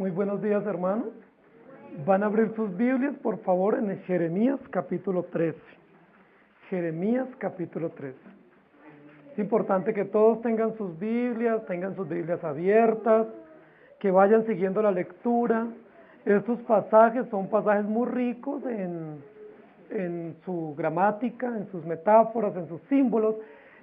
Muy buenos días, hermanos. Van a abrir sus Biblias, por favor, en Jeremías capítulo 13. Jeremías capítulo 13. Es importante que todos tengan sus Biblias abiertas, que vayan siguiendo la lectura. Estos pasajes son pasajes muy ricos en su gramática, en sus metáforas, en sus símbolos,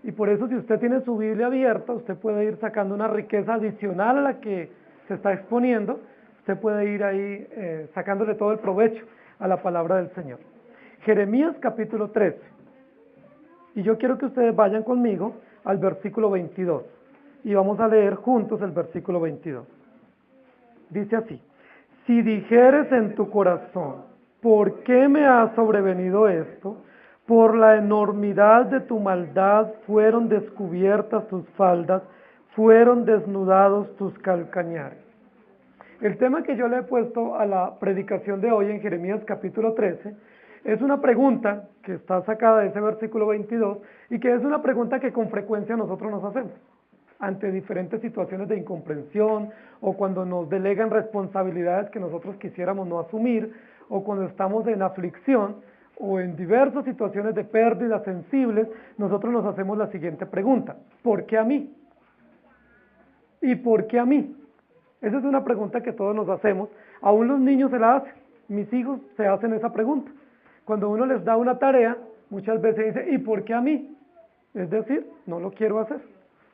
y por eso si usted tiene su Biblia abierta, usted puede ir sacando una riqueza adicional a la que se está exponiendo. Usted puede ir ahí sacándole todo el provecho a la palabra del Señor. Jeremías capítulo 13, y yo quiero que ustedes vayan conmigo al versículo 22, y vamos a leer juntos el versículo 22. Dice así: si dijeres en tu corazón, ¿por qué me ha sobrevenido esto? Por la enormidad de tu maldad fueron descubiertas tus faldas, fueron desnudados tus calcañares. El tema que yo le he puesto a la predicación de hoy en Jeremías capítulo 13 es una pregunta que está sacada de ese versículo 22 y que es una pregunta que con frecuencia nosotros nos hacemos ante diferentes situaciones de incomprensión, o cuando nos delegan responsabilidades que nosotros quisiéramos no asumir, o cuando estamos en aflicción, o en diversas situaciones de pérdidas sensibles. Nosotros nos hacemos la siguiente pregunta: ¿por qué a mí? ¿Y por qué a mí? Esa es una pregunta que todos nos hacemos. Aún los niños se la hacen. Mis hijos se hacen esa pregunta. Cuando uno les da una tarea, muchas veces dice: ¿y por qué a mí? Es decir, no lo quiero hacer.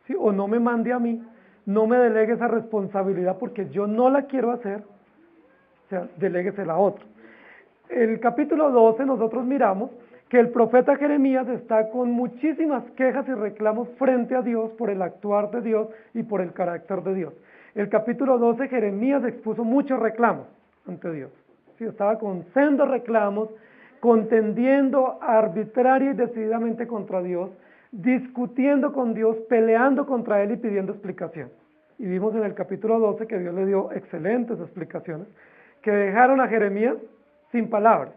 ¿Sí? O no me mande a mí, no me delegue esa responsabilidad porque yo no la quiero hacer, o sea, deléguesela a otro. El capítulo 12 nosotros miramos que el profeta Jeremías está con muchísimas quejas y reclamos frente a Dios por el actuar de Dios y por el carácter de Dios. El capítulo 12 Jeremías expuso muchos reclamos ante Dios. Sí, estaba con sendos reclamos, contendiendo arbitraria y decididamente contra Dios, discutiendo con Dios, peleando contra Él y pidiendo explicación. Y vimos en el capítulo 12 que Dios le dio excelentes explicaciones, que dejaron a Jeremías sin palabras.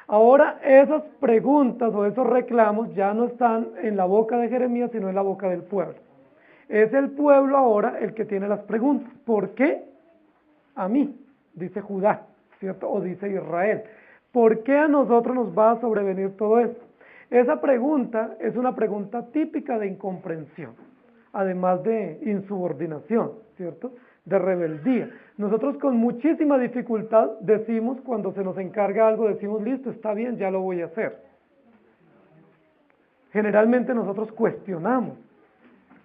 Ahora esas preguntas o esos reclamos ya no están en la boca de Jeremías, sino en la boca del pueblo. Es el pueblo ahora el que tiene las preguntas. ¿Por qué a mí? Dice Judá, ¿cierto? O dice Israel. ¿Por qué a nosotros nos va a sobrevenir todo esto? Esa pregunta es una pregunta típica de incomprensión, además de insubordinación, ¿cierto? De rebeldía. Nosotros con muchísima dificultad decimos, cuando se nos encarga algo, decimos: listo, está bien, ya lo voy a hacer. Generalmente nosotros cuestionamos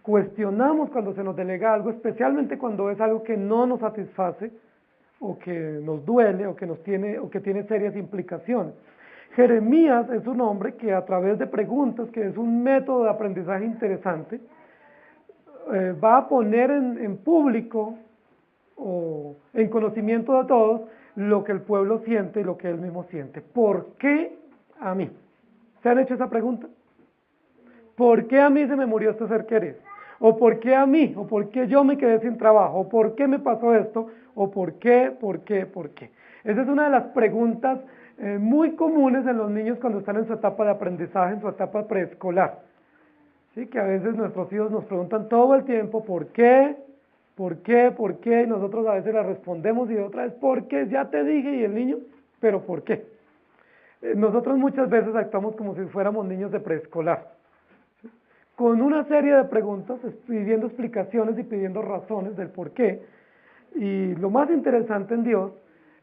cuando se nos delega algo, especialmente cuando es algo que no nos satisface, o que nos duele, o que tiene serias implicaciones. Jeremías es un hombre que, a través de preguntas, que es un método de aprendizaje interesante, va a poner en público o en conocimiento de todos lo que el pueblo siente y lo que él mismo siente. ¿Por qué a mí? ¿Se han hecho esa pregunta? ¿Por qué a mí se me murió este ser querido? ¿O por qué a mí? ¿O por qué yo me quedé sin trabajo? ¿O por qué me pasó esto? ¿O por qué? Esa es una de las preguntas muy comunes en los niños cuando están en su etapa de aprendizaje, en su etapa preescolar. ¿Sí? Que a veces nuestros hijos nos preguntan todo el tiempo: ¿por qué? ¿Por qué? ¿Por qué? Y nosotros a veces les respondemos y otra vez: ¿por qué? Ya te dije. Y el niño: ¿pero por qué? Nosotros muchas veces actuamos como si fuéramos niños de preescolar, con una serie de preguntas, pidiendo explicaciones y pidiendo razones del por qué. Y lo más interesante en Dios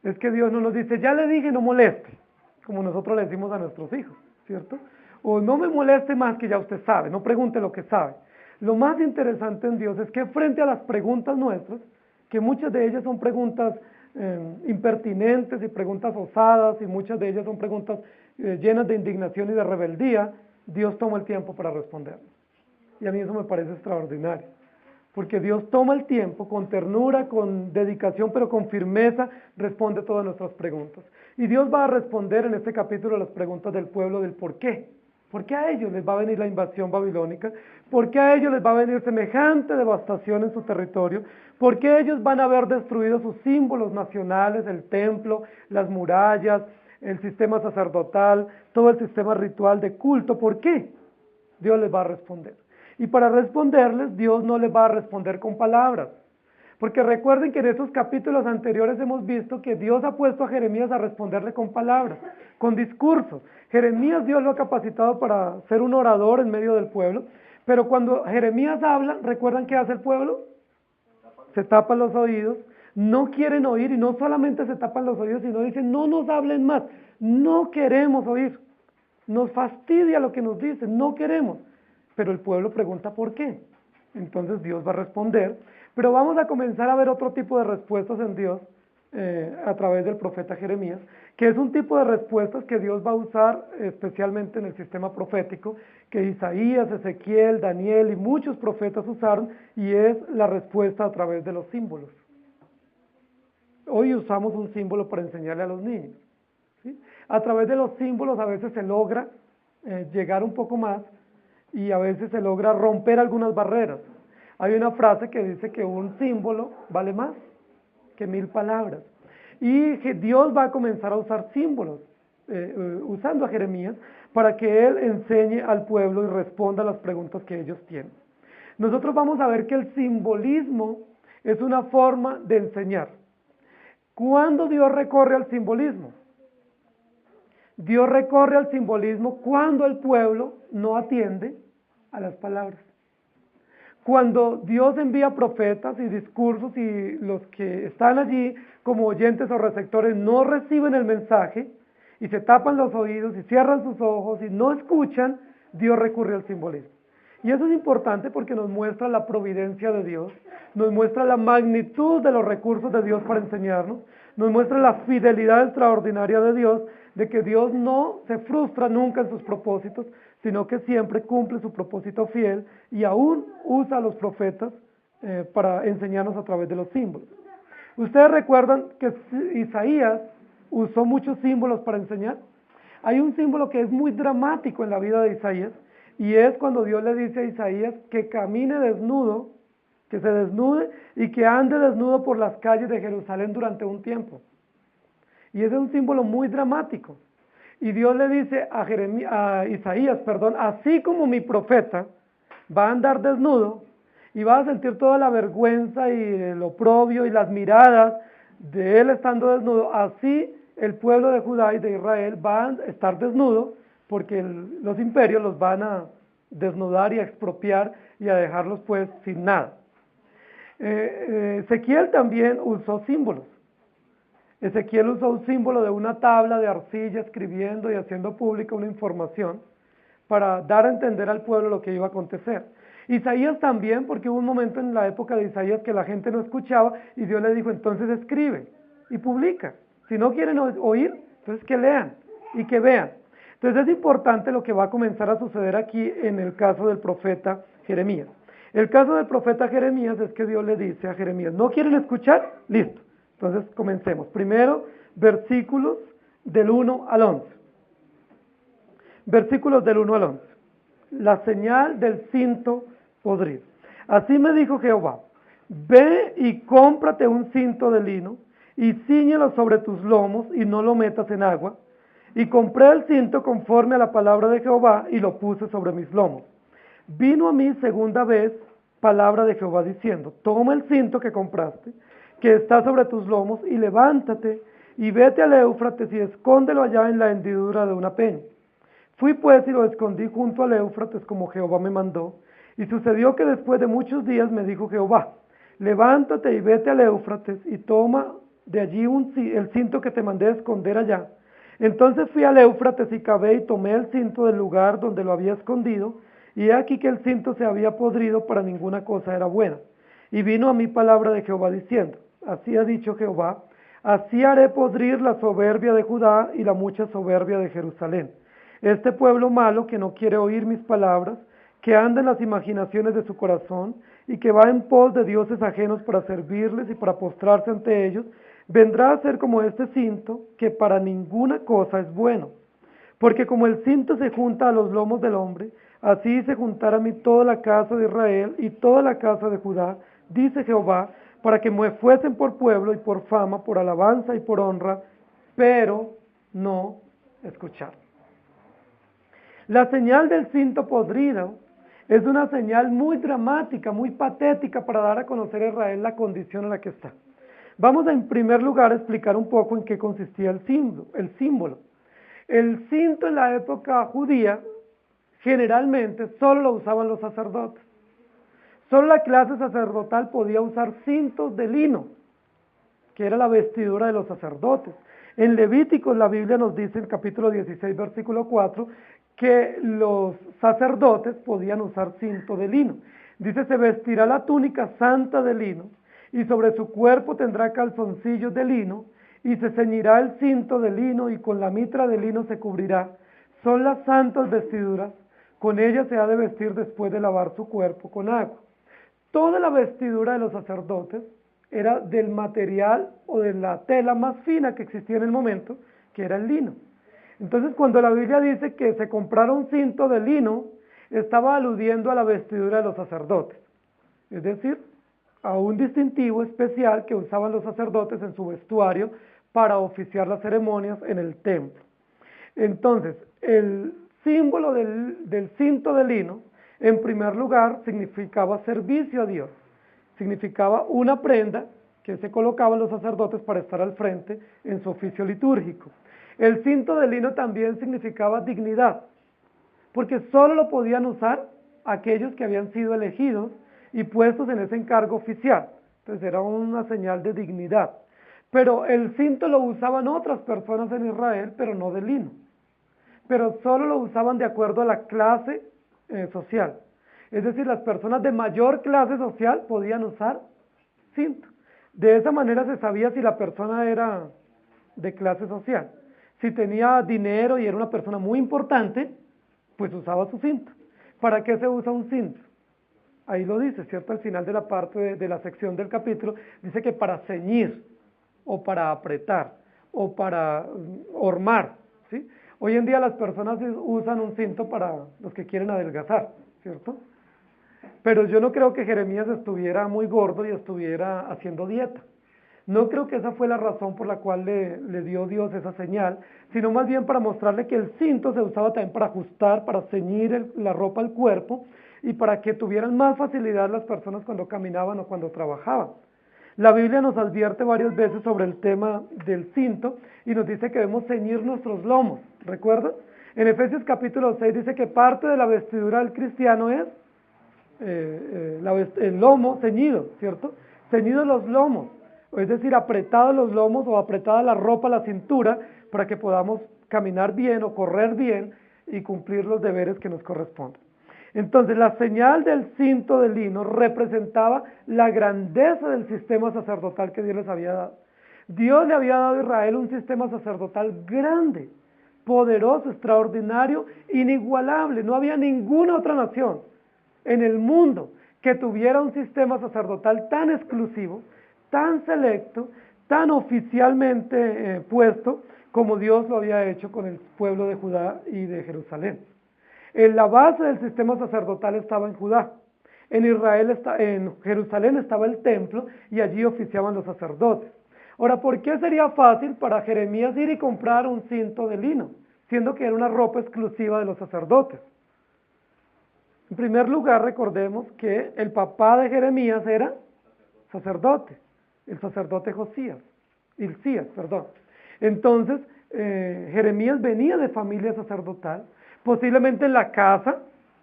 es que Dios no nos dice: ya le dije, no moleste, como nosotros le decimos a nuestros hijos, ¿cierto? O no me moleste más, que ya usted sabe, no pregunte lo que sabe. Lo más interesante en Dios es que frente a las preguntas nuestras, que muchas de ellas son preguntas impertinentes y preguntas osadas, y muchas de ellas son preguntas llenas de indignación y de rebeldía, Dios toma el tiempo para respondernos. Y a mí eso me parece extraordinario, porque Dios toma el tiempo, con ternura, con dedicación, pero con firmeza, responde todas nuestras preguntas. Y Dios va a responder en este capítulo las preguntas del pueblo del por qué. ¿Por qué a ellos les va a venir la invasión babilónica? ¿Por qué a ellos les va a venir semejante devastación en su territorio? ¿Por qué ellos van a haber destruido sus símbolos nacionales, el templo, las murallas, el sistema sacerdotal, todo el sistema ritual de culto? ¿Por qué? Dios les va a responder. Y para responderles, Dios no les va a responder con palabras, Porque recuerden que en esos capítulos anteriores hemos visto que Dios ha puesto a Jeremías a responderle con palabras, con discursos. Jeremías Dios lo ha capacitado para ser un orador en medio del pueblo, pero cuando Jeremías habla, ¿recuerdan qué hace el pueblo? Se tapan los oídos, no quieren oír y no solamente se tapan los oídos, sino dicen, no nos hablen más, no queremos oír, nos fastidia lo que nos dicen, no queremos. Pero el pueblo pregunta ¿por qué? Entonces Dios va a responder, pero vamos a comenzar a ver otro tipo de respuestas en Dios a través del profeta Jeremías, que es un tipo de respuestas que Dios va a usar especialmente en el sistema profético, que Isaías, Ezequiel, Daniel y muchos profetas usaron, y es la respuesta a través de los símbolos. Hoy usamos un símbolo para enseñarle a los niños, ¿sí? A través de los símbolos a veces se logra llegar un poco más y a veces se logra romper algunas barreras. Hay una frase que dice que un símbolo vale más que 1000 palabras. Y que Dios va a comenzar a usar símbolos, usando a Jeremías, para que él enseñe al pueblo y responda a las preguntas que ellos tienen. Nosotros vamos a ver que el simbolismo es una forma de enseñar. ¿Cuándo Dios recorre al simbolismo? Dios recorre al simbolismo cuando el pueblo no atiende a las palabras. Cuando Dios envía profetas y discursos y los que están allí como oyentes o receptores no reciben el mensaje y se tapan los oídos y cierran sus ojos y no escuchan, Dios recurre al simbolismo. Y eso es importante porque nos muestra la providencia de Dios, nos muestra la magnitud de los recursos de Dios para enseñarnos, nos muestra la fidelidad extraordinaria de Dios, de que Dios no se frustra nunca en sus propósitos, sino que siempre cumple su propósito fiel y aún usa a los profetas para enseñarnos a través de los símbolos. Ustedes recuerdan que Isaías usó muchos símbolos para enseñar. Hay un símbolo que es muy dramático en la vida de Isaías, y es cuando Dios le dice a Isaías que camine desnudo, que se desnude y que ande desnudo por las calles de Jerusalén durante un tiempo. Y ese es un símbolo muy dramático. Y Dios le dice a Isaías, así como mi profeta va a andar desnudo y va a sentir toda la vergüenza y el oprobio y las miradas de él estando desnudo, así el pueblo de Judá y de Israel van a estar desnudo porque los imperios los van a desnudar y a expropiar y a dejarlos pues sin nada. Ezequiel también usó símbolos. Ezequiel usó un símbolo de una tabla de arcilla escribiendo y haciendo pública una información para dar a entender al pueblo lo que iba a acontecer. Isaías también, porque hubo un momento en la época de Isaías que la gente no escuchaba y Dios le dijo, entonces escribe y publica. Si no quieren oír, entonces que lean y que vean. Entonces es importante lo que va a comenzar a suceder aquí en el caso del profeta Jeremías. El caso del profeta Jeremías es que Dios le dice a Jeremías, ¿no quieren escuchar? Listo. Entonces comencemos. Primero, versículos del 1 al 11. Versículos del 1 al 11. La señal del cinto podrido. Así me dijo Jehová, ve y cómprate un cinto de lino y cíñelo sobre tus lomos y no lo metas en agua. Y compré el cinto conforme a la palabra de Jehová y lo puse sobre mis lomos. Vino a mí segunda vez palabra de Jehová diciendo, toma el cinto que compraste, que está sobre tus lomos, y levántate, y vete al Éufrates, y escóndelo allá en la hendidura de una peña. Fui pues y lo escondí junto al Éufrates, como Jehová me mandó, y sucedió que después de muchos días me dijo Jehová, levántate y vete al Éufrates, y toma de allí el cinto que te mandé esconder allá. Entonces fui al Éufrates y cavé y tomé el cinto del lugar donde lo había escondido, y he aquí que el cinto se había podrido, para ninguna cosa era buena. Y vino a mí palabra de Jehová diciendo, así ha dicho Jehová, así haré podrir la soberbia de Judá y la mucha soberbia de Jerusalén. Este pueblo malo que no quiere oír mis palabras, que anda en las imaginaciones de su corazón y que va en pos de dioses ajenos para servirles y para postrarse ante ellos, vendrá a ser como este cinto, que para ninguna cosa es bueno. Porque como el cinto se junta a los lomos del hombre, así se juntará a mí toda la casa de Israel y toda la casa de Judá, dice Jehová, para que me fuesen por pueblo y por fama, por alabanza y por honra, pero no escuchar. La señal del cinto podrido Es una señal muy dramática, muy patética para dar a conocer a Israel la condición en la que está. Vamos a, en primer lugar, a explicar un poco en qué consistía el símbolo. El cinto en la época judía, generalmente, solo lo usaban los sacerdotes. Solo la clase sacerdotal podía usar cintos de lino, que era la vestidura de los sacerdotes. En Levíticos la Biblia nos dice en capítulo 16, versículo 4, que los sacerdotes podían usar cinto de lino. Dice, se vestirá la túnica santa de lino, y sobre su cuerpo tendrá calzoncillos de lino, y se ceñirá el cinto de lino, y con la mitra de lino se cubrirá. Son las santas vestiduras, con ellas se ha de vestir después de lavar su cuerpo con agua. Toda la vestidura de los sacerdotes era del material o de la tela más fina que existía en el momento, que era el lino. Entonces, cuando la Biblia dice que se comprara un cinto de lino, estaba aludiendo a la vestidura de los sacerdotes, es decir, a un distintivo especial que usaban los sacerdotes en su vestuario para oficiar las ceremonias en el templo. Entonces, el símbolo del cinto de lino, en primer lugar, significaba servicio a Dios. Significaba una prenda que se colocaban los sacerdotes para estar al frente en su oficio litúrgico. El cinto de lino también significaba dignidad, porque solo lo podían usar aquellos que habían sido elegidos y puestos en ese encargo oficial. Entonces era una señal de dignidad. Pero el cinto lo usaban otras personas en Israel, pero no de lino. Pero solo lo usaban de acuerdo a la clase social. Es decir, las personas de mayor clase social podían usar cinto. De esa manera se sabía si la persona era de clase social. Si tenía dinero y era una persona muy importante, pues usaba su cinto. ¿Para qué se usa un cinto? Ahí lo dice, ¿cierto? Al final de la parte de la sección del capítulo, dice que para ceñir, o para apretar, o para hormar, ¿sí? Hoy en día las personas usan un cinto para los que quieren adelgazar, ¿cierto? Pero yo no creo que Jeremías estuviera muy gordo y estuviera haciendo dieta. No creo que esa fue la razón por la cual le dio Dios esa señal, sino más bien para mostrarle que el cinto se usaba también para ajustar, para ceñir la ropa al cuerpo y para que tuvieran más facilidad las personas cuando caminaban o cuando trabajaban. La Biblia nos advierte varias veces sobre el tema del cinto y nos dice que debemos ceñir nuestros lomos, ¿recuerdan? En Efesios capítulo 6 dice que parte de la vestidura del cristiano es el lomo ceñido, ¿cierto? Ceñidos los lomos, es decir, apretados los lomos o apretada la ropa a la cintura para que podamos caminar bien o correr bien y cumplir los deberes que nos corresponden. Entonces, la señal del cinto de lino representaba la grandeza del sistema sacerdotal que Dios les había dado. Dios le había dado a Israel un sistema sacerdotal grande, poderoso, extraordinario, inigualable. No había ninguna otra nación en el mundo que tuviera un sistema sacerdotal tan exclusivo, tan selecto, tan oficialmente puesto como Dios lo había hecho con el pueblo de Judá y de Jerusalén. La base del sistema sacerdotal estaba en Judá. En Jerusalén estaba el templo y allí oficiaban los sacerdotes. Ahora, ¿por qué sería fácil para Jeremías ir y comprar un cinto de lino, siendo que era una ropa exclusiva de los sacerdotes? En primer lugar, recordemos que el papá de Jeremías era sacerdote, el sacerdote Hilcías, perdón. Entonces, Jeremías venía de familia sacerdotal, posiblemente en la casa,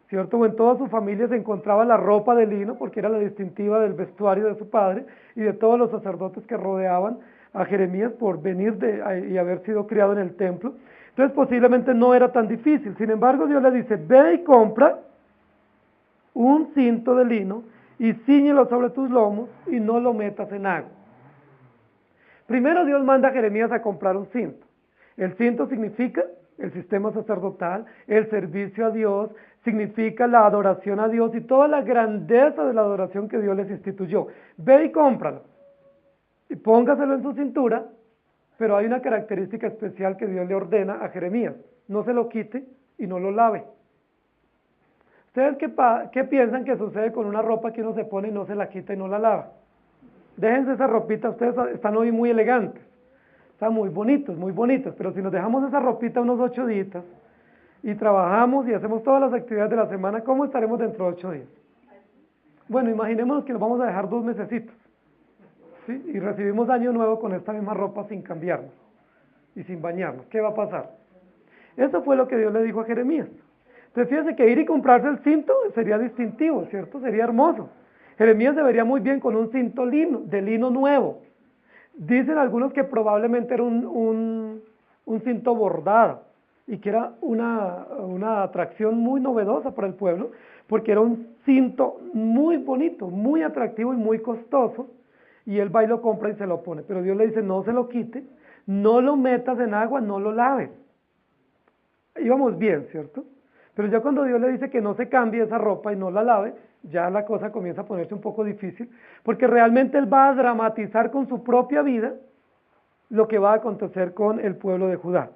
¿cierto? O en toda su familia se encontraba la ropa de lino, porque era la distintiva del vestuario de su padre y de todos los sacerdotes que rodeaban a Jeremías por venir y haber sido criado en el templo. Entonces, posiblemente no era tan difícil. Sin embargo, Dios le dice, ve y compra un cinto de lino y cíñelo sobre tus lomos y no lo metas en agua. Primero Dios manda a Jeremías a comprar un cinto. El cinto significa el sistema sacerdotal, el servicio a Dios, significa la adoración a Dios y toda la grandeza de la adoración que Dios les instituyó. Ve y cómpralo y póngaselo en su cintura, pero hay una característica especial que Dios le ordena a Jeremías: no se lo quite y no lo lave. ¿Ustedes qué piensan que sucede con una ropa que uno se pone y no se la quita y no la lava? Déjense esa ropita, ustedes están hoy muy elegantes, están muy bonitos, pero si nos dejamos esa ropita unos 8 días, y trabajamos y hacemos todas las actividades de la semana, ¿cómo estaremos dentro de 8 días? Bueno, imaginémonos que nos vamos a dejar 2 mesecitos, ¿sí? Y recibimos año nuevo con esta misma ropa sin cambiarnos y sin bañarnos. ¿Qué va a pasar? Eso fue lo que Dios le dijo a Jeremías. Entonces fíjense que ir y comprarse el cinto sería distintivo, ¿cierto? Sería hermoso. Jeremías se vería muy bien con un cinto de lino nuevo. Dicen algunos que probablemente era un cinto bordado y que era una atracción muy novedosa para el pueblo, porque era un cinto muy bonito, muy atractivo y muy costoso, y él va y lo compra y se lo pone. Pero Dios le dice, no se lo quite, no lo metas en agua, no lo laves. Íbamos bien, ¿cierto? Pero ya cuando Dios le dice que no se cambie esa ropa y no la lave, ya la cosa comienza a ponerse un poco difícil, porque realmente él va a dramatizar con su propia vida lo que va a acontecer con el pueblo de Judá.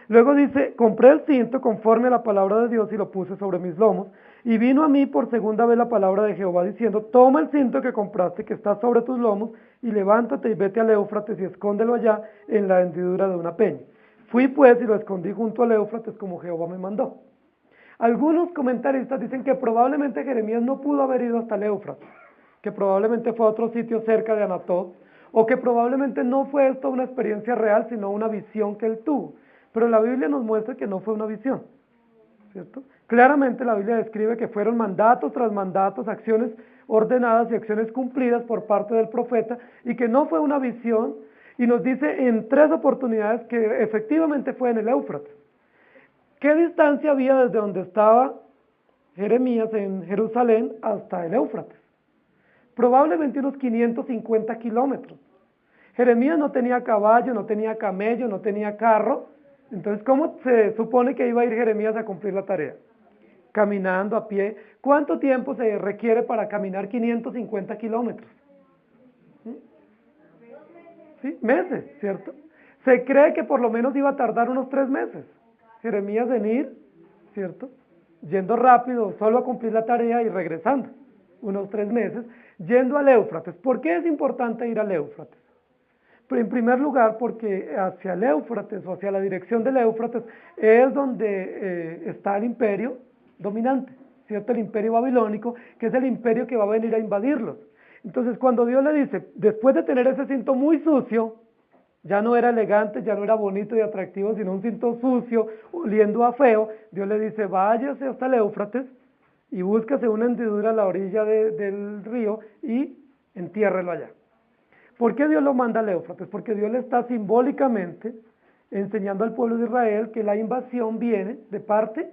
Luego dice, compré el cinto conforme a la palabra de Dios y lo puse sobre mis lomos, y vino a mí por segunda vez la palabra de Jehová diciendo, toma el cinto que compraste que está sobre tus lomos, y levántate y vete al Éufrates y escóndelo allá en la hendidura de una peña. Fui pues y lo escondí junto al Éufrates como Jehová me mandó. Algunos comentaristas dicen que probablemente Jeremías no pudo haber ido hasta el Éufrates, que probablemente fue a otro sitio cerca de Anatot, o que probablemente no fue esto una experiencia real, sino una visión que él tuvo. Pero la Biblia nos muestra que no fue una visión, ¿cierto? Claramente la Biblia describe que fueron mandatos tras mandatos, acciones ordenadas y acciones cumplidas por parte del profeta, y que no fue una visión, y nos dice en 3 oportunidades que efectivamente fue en el Éufrates. ¿Qué distancia había desde donde estaba Jeremías en Jerusalén hasta el Éufrates? Probablemente unos 550 kilómetros. Jeremías no tenía caballo, no tenía camello, no tenía carro. Entonces, ¿cómo se supone que iba a ir Jeremías a cumplir la tarea? Caminando a pie. ¿Cuánto tiempo se requiere para caminar 550 kilómetros? ¿Sí? Meses, ¿cierto? Se cree que por lo menos iba a tardar unos 3 meses. Jeremías en ir, ¿cierto? Yendo rápido, solo a cumplir la tarea y regresando. Unos 3 meses, yendo al Éufrates. ¿Por qué es importante ir al Éufrates? En primer lugar, porque hacia el Éufrates o hacia la dirección del Éufrates es donde está el imperio dominante, ¿cierto? El imperio babilónico, que es el imperio que va a venir a invadirlos. Entonces, cuando Dios le dice, después de tener ese cinto muy sucio, ya no era elegante, ya no era bonito y atractivo, sino un cinto sucio, oliendo a feo, Dios le dice, váyase hasta el Éufrates y búscase una hendidura a la orilla del río y entiérrelo allá. ¿Por qué Dios lo manda al Éufrates? Porque Dios le está simbólicamente enseñando al pueblo de Israel que la invasión viene de parte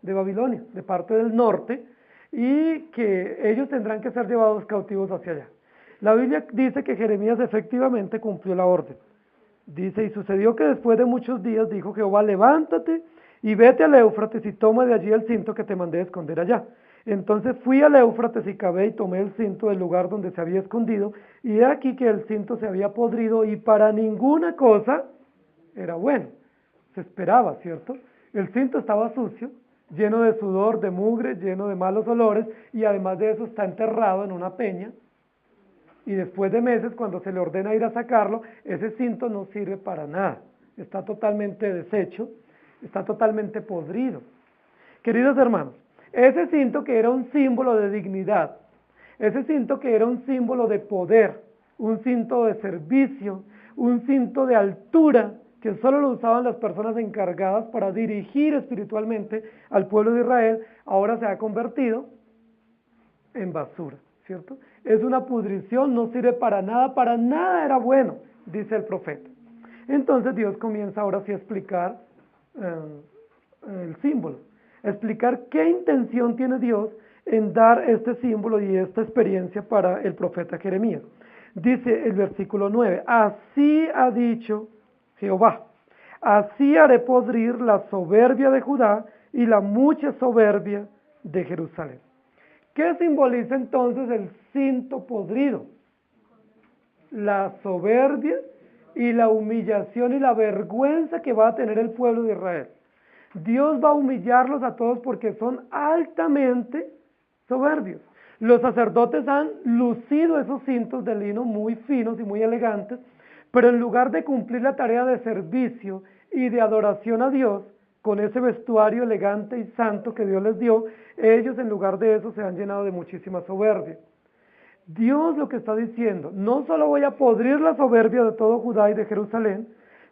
de Babilonia, de parte del norte, y que ellos tendrán que ser llevados cautivos hacia allá. La Biblia dice que Jeremías efectivamente cumplió la orden. Dice, y sucedió que después de muchos días dijo Jehová, levántate y vete al Éufrates y toma de allí el cinto que te mandé esconder allá. Entonces fui al Éufrates y cavé y tomé el cinto del lugar donde se había escondido, y he aquí que el cinto se había podrido y para ninguna cosa era bueno. Se esperaba, ¿cierto? El cinto estaba sucio, lleno de sudor, de mugre, lleno de malos olores, y además de eso está enterrado en una peña, y después de meses, cuando se le ordena ir a sacarlo, ese cinto no sirve para nada, está totalmente deshecho, está totalmente podrido. Queridos hermanos, ese cinto que era un símbolo de dignidad, ese cinto que era un símbolo de poder, un cinto de servicio, un cinto de altura, que solo lo usaban las personas encargadas para dirigir espiritualmente al pueblo de Israel, ahora se ha convertido en basura, ¿cierto? Es una pudrición, no sirve para nada era bueno, dice el profeta. Entonces Dios comienza ahora sí a explicar el símbolo, a explicar qué intención tiene Dios en dar este símbolo y esta experiencia para el profeta Jeremías. Dice el versículo 9, así ha dicho Jehová, así haré podrir la soberbia de Judá y la mucha soberbia de Jerusalén. ¿Qué simboliza entonces el cinto podrido? La soberbia y la humillación y la vergüenza que va a tener el pueblo de Israel. Dios va a humillarlos a todos porque son altamente soberbios. Los sacerdotes han lucido esos cintos de lino muy finos y muy elegantes, pero en lugar de cumplir la tarea de servicio y de adoración a Dios, con ese vestuario elegante y santo que Dios les dio, ellos en lugar de eso se han llenado de muchísima soberbia. Dios lo que está diciendo, no solo voy a podrir la soberbia de todo Judá y de Jerusalén,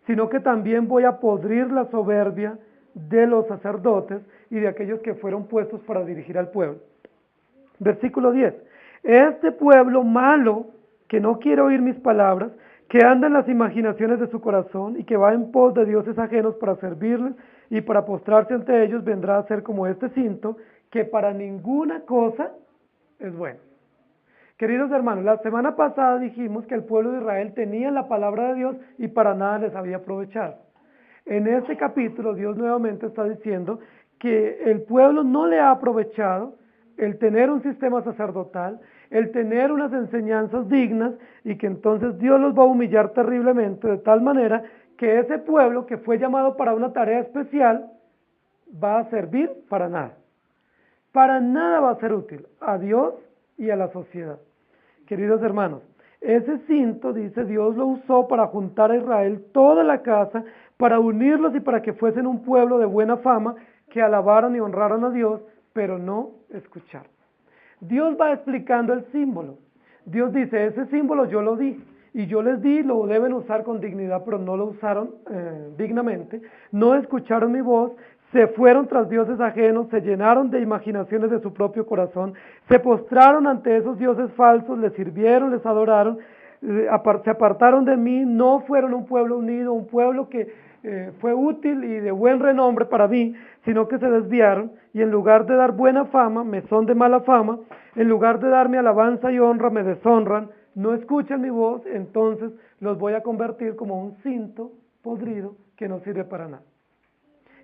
sino que también voy a podrir la soberbia de los sacerdotes y de aquellos que fueron puestos para dirigir al pueblo. Versículo 10. Este pueblo malo, que no quiere oír mis palabras, que anda en las imaginaciones de su corazón y que va en pos de dioses ajenos para servirles y para postrarse ante ellos, vendrá a ser como este cinto, que para ninguna cosa es bueno. Queridos hermanos, la semana pasada dijimos que el pueblo de Israel tenía la palabra de Dios y para nada les había aprovechado. En este capítulo Dios nuevamente está diciendo que el pueblo no le ha aprovechado el tener un sistema sacerdotal, el tener unas enseñanzas dignas y que entonces Dios los va a humillar terriblemente de tal manera que ese pueblo que fue llamado para una tarea especial va a servir para nada. Para nada va a ser útil a Dios y a la sociedad. Queridos hermanos, ese cinto, dice, Dios lo usó para juntar a Israel toda la casa, para unirlos y para que fuesen un pueblo de buena fama, que alabaran y honraran a Dios, pero no escucharon. Dios va explicando el símbolo. Dios dice, ese símbolo yo lo di, y yo les di, lo deben usar con dignidad, pero no lo usaron dignamente, no escucharon mi voz, se fueron tras dioses ajenos, se llenaron de imaginaciones de su propio corazón, se postraron ante esos dioses falsos, les sirvieron, les adoraron, se apartaron de mí, no fueron un pueblo unido, un pueblo que fue útil y de buen renombre para mí, sino que se desviaron y en lugar de dar buena fama, me son de mala fama, en lugar de darme alabanza y honra, me deshonran, no escuchan mi voz, entonces los voy a convertir como un cinto podrido que no sirve para nada.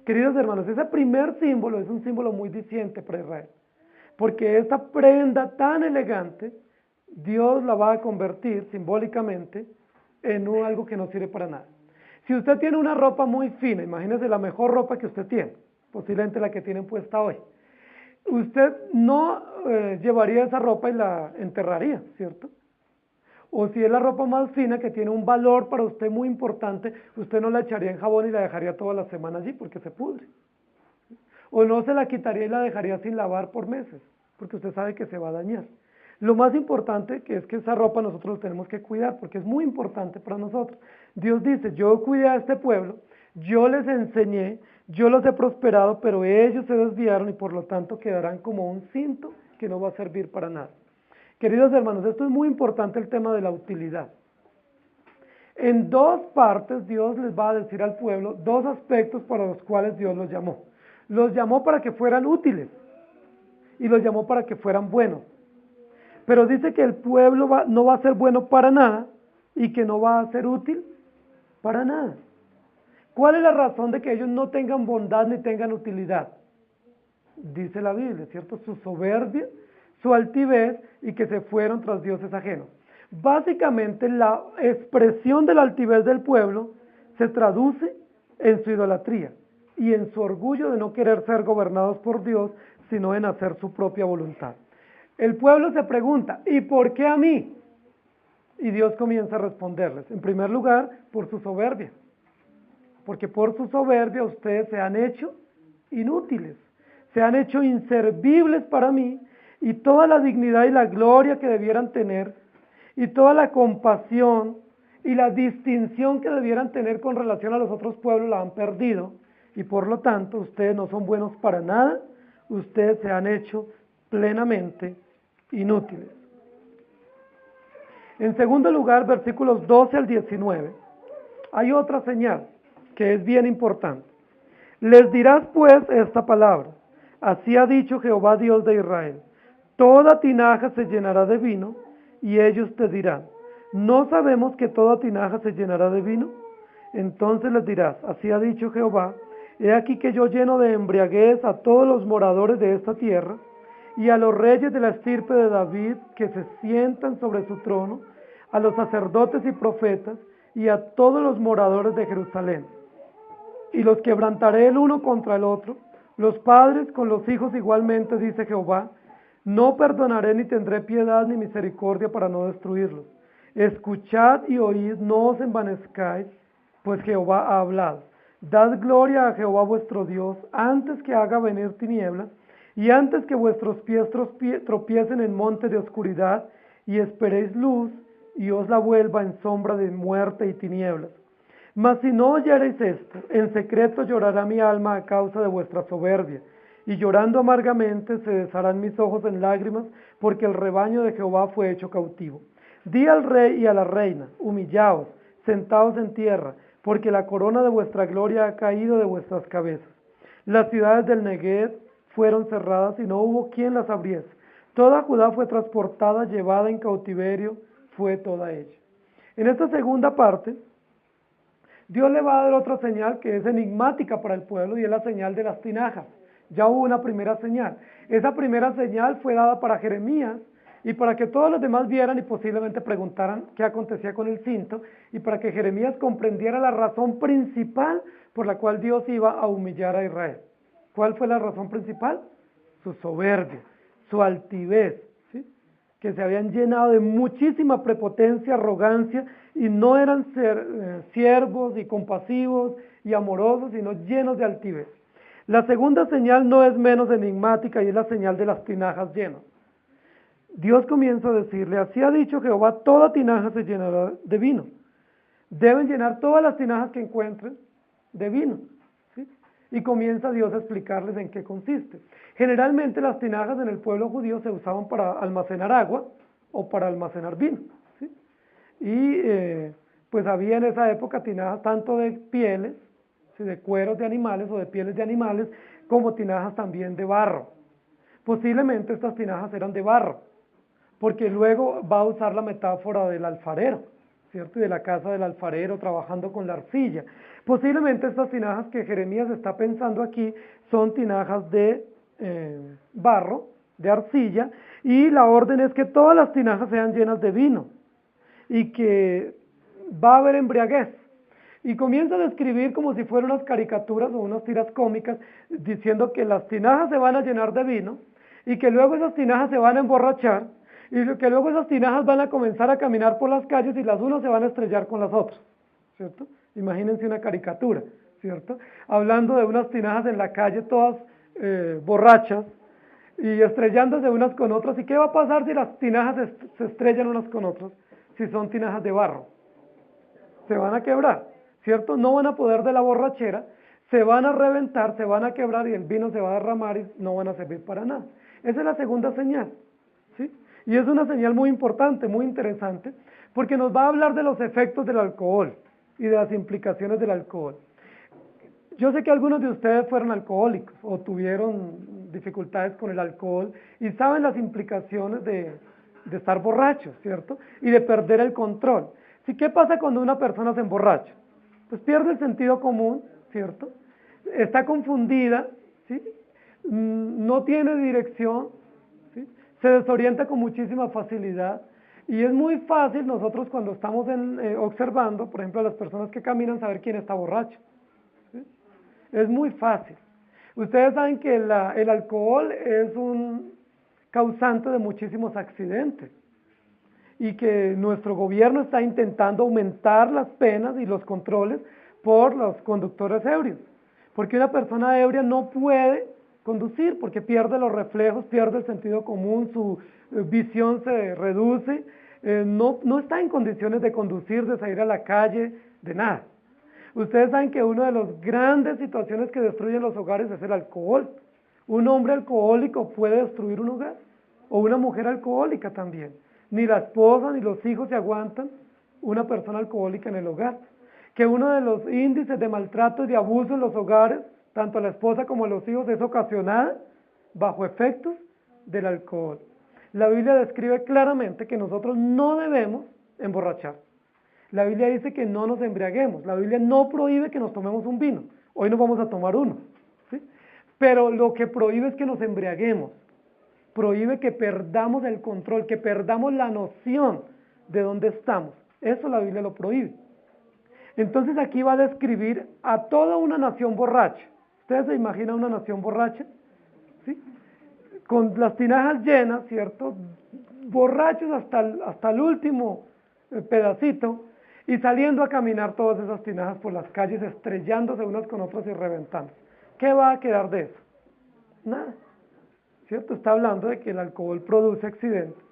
Queridos hermanos, ese primer símbolo es un símbolo muy diciente para Israel, porque esta prenda tan elegante, Dios la va a convertir simbólicamente en algo que no sirve para nada. Si usted tiene una ropa muy fina, imagínese la mejor ropa que usted tiene, posiblemente la que tienen puesta hoy, usted no llevaría esa ropa y la enterraría, ¿cierto? O si es la ropa más fina que tiene un valor para usted muy importante, usted no la echaría en jabón y la dejaría toda la semana allí porque se pudre. O no se la quitaría y la dejaría sin lavar por meses, porque usted sabe que se va a dañar. Lo más importante que es que esa ropa nosotros la tenemos que cuidar, porque es muy importante para nosotros. Dios dice, yo cuidé a este pueblo, yo les enseñé, yo los he prosperado, pero ellos se desviaron y por lo tanto quedarán como un cinto que no va a servir para nada. Queridos hermanos, esto es muy importante el tema de la utilidad. En dos partes Dios les va a decir al pueblo dos aspectos para los cuales Dios los llamó. Los llamó para que fueran útiles y los llamó para que fueran buenos. Pero dice que el pueblo no va a ser bueno para nada y que no va a ser útil para nada. ¿Cuál es la razón de que ellos no tengan bondad ni tengan utilidad? Dice la Biblia, ¿cierto? Su soberbia, su altivez y que se fueron tras dioses ajenos. Básicamente la expresión de la altivez del pueblo se traduce en su idolatría y en su orgullo de no querer ser gobernados por Dios, sino en hacer su propia voluntad. El pueblo se pregunta, ¿y por qué a mí? Y Dios comienza a responderles, en primer lugar, por su soberbia, porque por su soberbia ustedes se han hecho inútiles, se han hecho inservibles para mí, y toda la dignidad y la gloria que debieran tener, y toda la compasión y la distinción que debieran tener con relación a los otros pueblos la han perdido, y por lo tanto ustedes no son buenos para nada, ustedes se han hecho plenamente inútiles. En segundo lugar, versículos 12 al 19, hay otra señal que es bien importante. Les dirás pues esta palabra, así ha dicho Jehová Dios de Israel, toda tinaja se llenará de vino, y ellos te dirán, ¿no sabemos que toda tinaja se llenará de vino? Entonces les dirás, así ha dicho Jehová, he aquí que yo lleno de embriaguez a todos los moradores de esta tierra, y a los reyes de la estirpe de David que se sientan sobre su trono, a los sacerdotes y profetas, y a todos los moradores de Jerusalén. Y los quebrantaré el uno contra el otro, los padres con los hijos igualmente, dice Jehová, no perdonaré ni tendré piedad ni misericordia para no destruirlos. Escuchad y oíd, no os envanezcáis, pues Jehová ha hablado. Dad gloria a Jehová vuestro Dios, antes que haga venir tinieblas, y antes que vuestros pies tropiecen en monte de oscuridad, y esperéis luz, y os la vuelva en sombra de muerte y tinieblas. Mas si no oyereis esto, en secreto llorará mi alma a causa de vuestra soberbia, y llorando amargamente se desharán mis ojos en lágrimas, porque el rebaño de Jehová fue hecho cautivo. Di al rey y a la reina, humillaos, sentaos en tierra, porque la corona de vuestra gloria ha caído de vuestras cabezas. Las ciudades del Neguev fueron cerradas y no hubo quien las abriese. Toda Judá fue transportada, llevada en cautiverio, fue toda ella. En esta segunda parte, Dios le va a dar otra señal que es enigmática para el pueblo y es la señal de las tinajas. Ya hubo una primera señal. Esa primera señal fue dada para Jeremías y para que todos los demás vieran y posiblemente preguntaran qué acontecía con el cinto y para que Jeremías comprendiera la razón principal por la cual Dios iba a humillar a Israel. ¿Cuál fue la razón principal? Su soberbia, su altivez, ¿sí? Que se habían llenado de muchísima prepotencia, arrogancia, y no eran siervos y compasivos y amorosos, sino llenos de altivez. La segunda señal no es menos enigmática y es la señal de las tinajas llenas. Dios comienza a decirle, así ha dicho Jehová, toda tinaja se llenará de vino. Deben llenar todas las tinajas que encuentren de vino. ¿Sí? Y comienza Dios a explicarles en qué consiste. Generalmente las tinajas en el pueblo judío se usaban para almacenar agua o para almacenar vino. ¿Sí? Y pues había en esa época tinajas tanto de pieles, ¿sí? De cueros de animales o de pieles de animales, como tinajas también de barro. Posiblemente estas tinajas eran de barro, porque luego va a usar la metáfora del alfarero, ¿cierto? Y de la casa del alfarero trabajando con la arcilla. Posiblemente estas tinajas que Jeremías está pensando aquí son tinajas de barro, de arcilla, y la orden es que todas las tinajas sean llenas de vino y que va a haber embriaguez. Y comienza a describir como si fueran unas caricaturas o unas tiras cómicas, diciendo que las tinajas se van a llenar de vino y que luego esas tinajas se van a emborrachar y que luego esas tinajas van a comenzar a caminar por las calles y las unas se van a estrellar con las otras, ¿cierto? Imagínense una caricatura, ¿cierto? Hablando de unas tinajas en la calle todas borrachas y estrellándose unas con otras. ¿Y qué va a pasar si las tinajas se estrellan unas con otras? Si son tinajas de barro, se van a quebrar, ¿cierto? No van a poder de la borrachera, se van a reventar, se van a quebrar y el vino se va a derramar y no van a servir para nada. Esa es la segunda señal, ¿sí? Y es una señal muy importante, muy interesante, porque nos va a hablar de los efectos del alcohol y de las implicaciones del alcohol. Yo sé que algunos de ustedes fueron alcohólicos o tuvieron dificultades con el alcohol y saben las implicaciones de estar borrachos, ¿cierto? Y de perder el control. ¿Sí? ¿Qué pasa cuando una persona se emborracha? Pues pierde el sentido común, ¿cierto? Está confundida, ¿sí? No tiene dirección, ¿sí? Se desorienta con muchísima facilidad y es muy fácil nosotros cuando estamos observando, por ejemplo, a las personas que caminan, saber quién está borracho. ¿Sí? Es muy fácil. Ustedes saben que el alcohol es un causante de muchísimos accidentes y que nuestro gobierno está intentando aumentar las penas y los controles por los conductores ebrios, porque una persona ebria no puede conducir porque pierde los reflejos, pierde el sentido común, su visión se reduce, no está en condiciones de conducir, de salir a la calle, de nada. Ustedes saben que una de las grandes situaciones que destruyen los hogares es el alcohol. Un hombre alcohólico puede destruir un hogar, o una mujer alcohólica también. Ni la esposa ni los hijos se aguantan una persona alcohólica en el hogar. Que uno de los índices de maltrato y de abuso en los hogares, tanto a la esposa como a los hijos, es ocasionada bajo efectos del alcohol. La Biblia describe claramente que nosotros no debemos emborrachar. La Biblia dice que no nos embriaguemos. La Biblia no prohíbe que nos tomemos un vino. Hoy nos vamos a tomar uno, ¿sí? Pero lo que prohíbe es que nos embriaguemos. Prohíbe que perdamos el control, que perdamos la noción de dónde estamos. Eso la Biblia lo prohíbe. Entonces aquí va a describir a toda una nación borracha. ¿Ustedes se imaginan una nación borracha? ¿Sí? Con las tinajas llenas, ¿cierto? Borrachos hasta el último pedacito. y saliendo a caminar todas esas tinajas por las calles, estrellándose unas con otras y reventando. ¿Qué va a quedar de eso? Nada, ¿cierto? Está hablando de que el alcohol produce accidentes,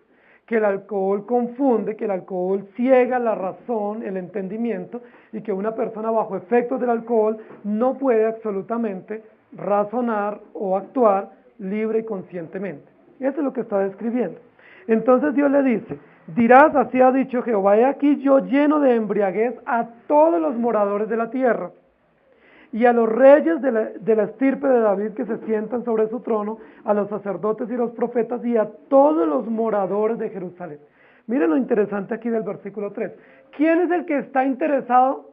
que el alcohol confunde, que el alcohol ciega la razón, el entendimiento, y que una persona bajo efectos del alcohol no puede absolutamente razonar o actuar libre y conscientemente. Eso es lo que está describiendo. Entonces Dios le dice, dirás, así ha dicho Jehová, he aquí yo lleno de embriaguez a todos los moradores de la tierra, y a los reyes de la estirpe de David que se sientan sobre su trono, a los sacerdotes y los profetas y a todos los moradores de Jerusalén. Miren lo interesante aquí del versículo 3. ¿Quién es el que está interesado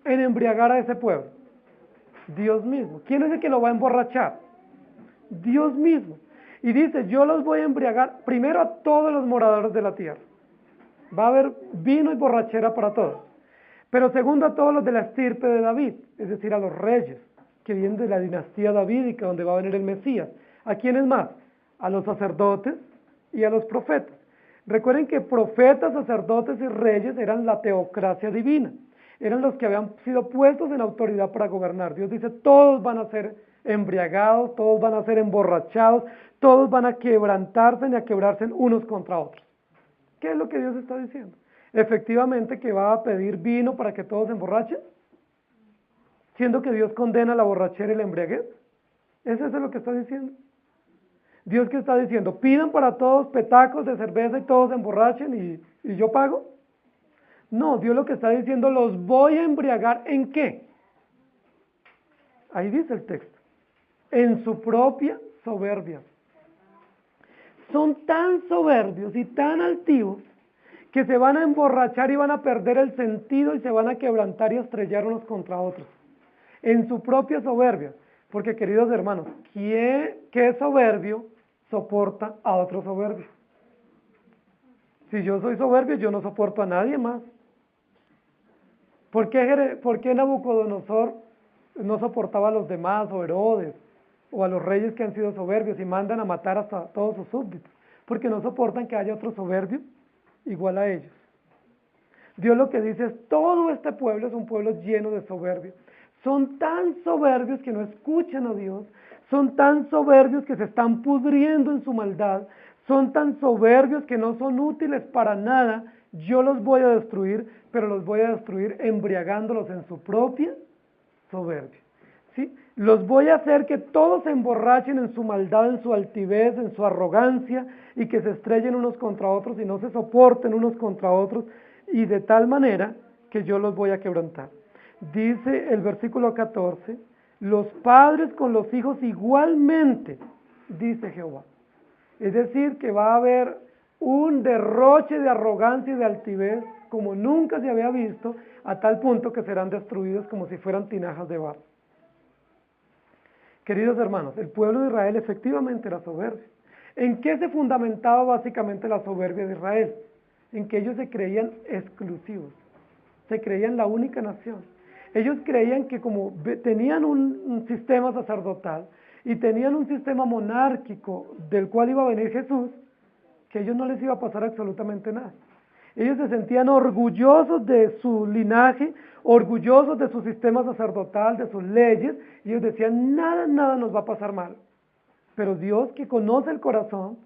en embriagar a ese pueblo? Dios mismo. ¿Quién es el que lo va a emborrachar? Dios mismo. Y dice, yo los voy a embriagar primero a todos los moradores de la tierra. Va a haber vino y borrachera para todos. Pero segundo a todos los de la estirpe de David, es decir, a los reyes, que vienen de la dinastía davídica, donde va a venir el Mesías. ¿A quiénes más? A los sacerdotes y a los profetas. Recuerden que profetas, sacerdotes y reyes eran la teocracia divina. Eran los que habían sido puestos en autoridad para gobernar. Dios dice, todos van a ser embriagados, todos van a ser emborrachados, todos van a quebrantarse y a quebrarse unos contra otros. ¿Qué es lo que Dios está diciendo? Efectivamente que va a pedir vino para que todos se emborrachen, siendo que Dios condena la borrachera y la embriaguez. ¿Eso es lo que está diciendo? Dios que está diciendo, pidan para todos petacos de cerveza y todos se emborrachen y yo pago. No, Dios lo que está diciendo, los voy a embriagar ¿en qué? Ahí dice el texto, en su propia soberbia. Son tan soberbios y tan altivos que se van a emborrachar y van a perder el sentido y se van a quebrantar y a estrellar unos contra otros, en su propia soberbia. Porque, queridos hermanos, ¿qué soberbio soporta a otro soberbio? Si yo soy soberbio, yo no soporto a nadie más. ¿Por qué Nabucodonosor no soportaba a los demás, o Herodes, o a los reyes que han sido soberbios y mandan a matar hasta todos sus súbditos? Porque no soportan que haya otro soberbio igual a ellos. Dios lo que dice es, todo este pueblo es un pueblo lleno de soberbia. Son tan soberbios que no escuchan a Dios, son tan soberbios que se están pudriendo en su maldad, son tan soberbios que no son útiles para nada. Yo los voy a destruir, pero los voy a destruir embriagándolos en su propia soberbia. ¿Sí? Los voy a hacer que todos se emborrachen en su maldad, en su altivez, en su arrogancia, y que se estrellen unos contra otros y no se soporten unos contra otros, y de tal manera que yo los voy a quebrantar. Dice el versículo 14, los padres con los hijos igualmente, dice Jehová. Es decir, que va a haber un derroche de arrogancia y de altivez como nunca se había visto, a tal punto que serán destruidos como si fueran tinajas de barro. Queridos hermanos, el pueblo de Israel efectivamente era soberbio. ¿En qué se fundamentaba básicamente la soberbia de Israel? En que ellos se creían exclusivos, se creían la única nación. Ellos creían que como tenían un sistema sacerdotal y tenían un sistema monárquico del cual iba a venir Jesús, que a ellos no les iba a pasar absolutamente nada. Ellos se sentían orgullosos de su linaje, orgullosos de su sistema sacerdotal, de sus leyes, y ellos decían, nada nos va a pasar mal. Pero Dios, que conoce el corazón,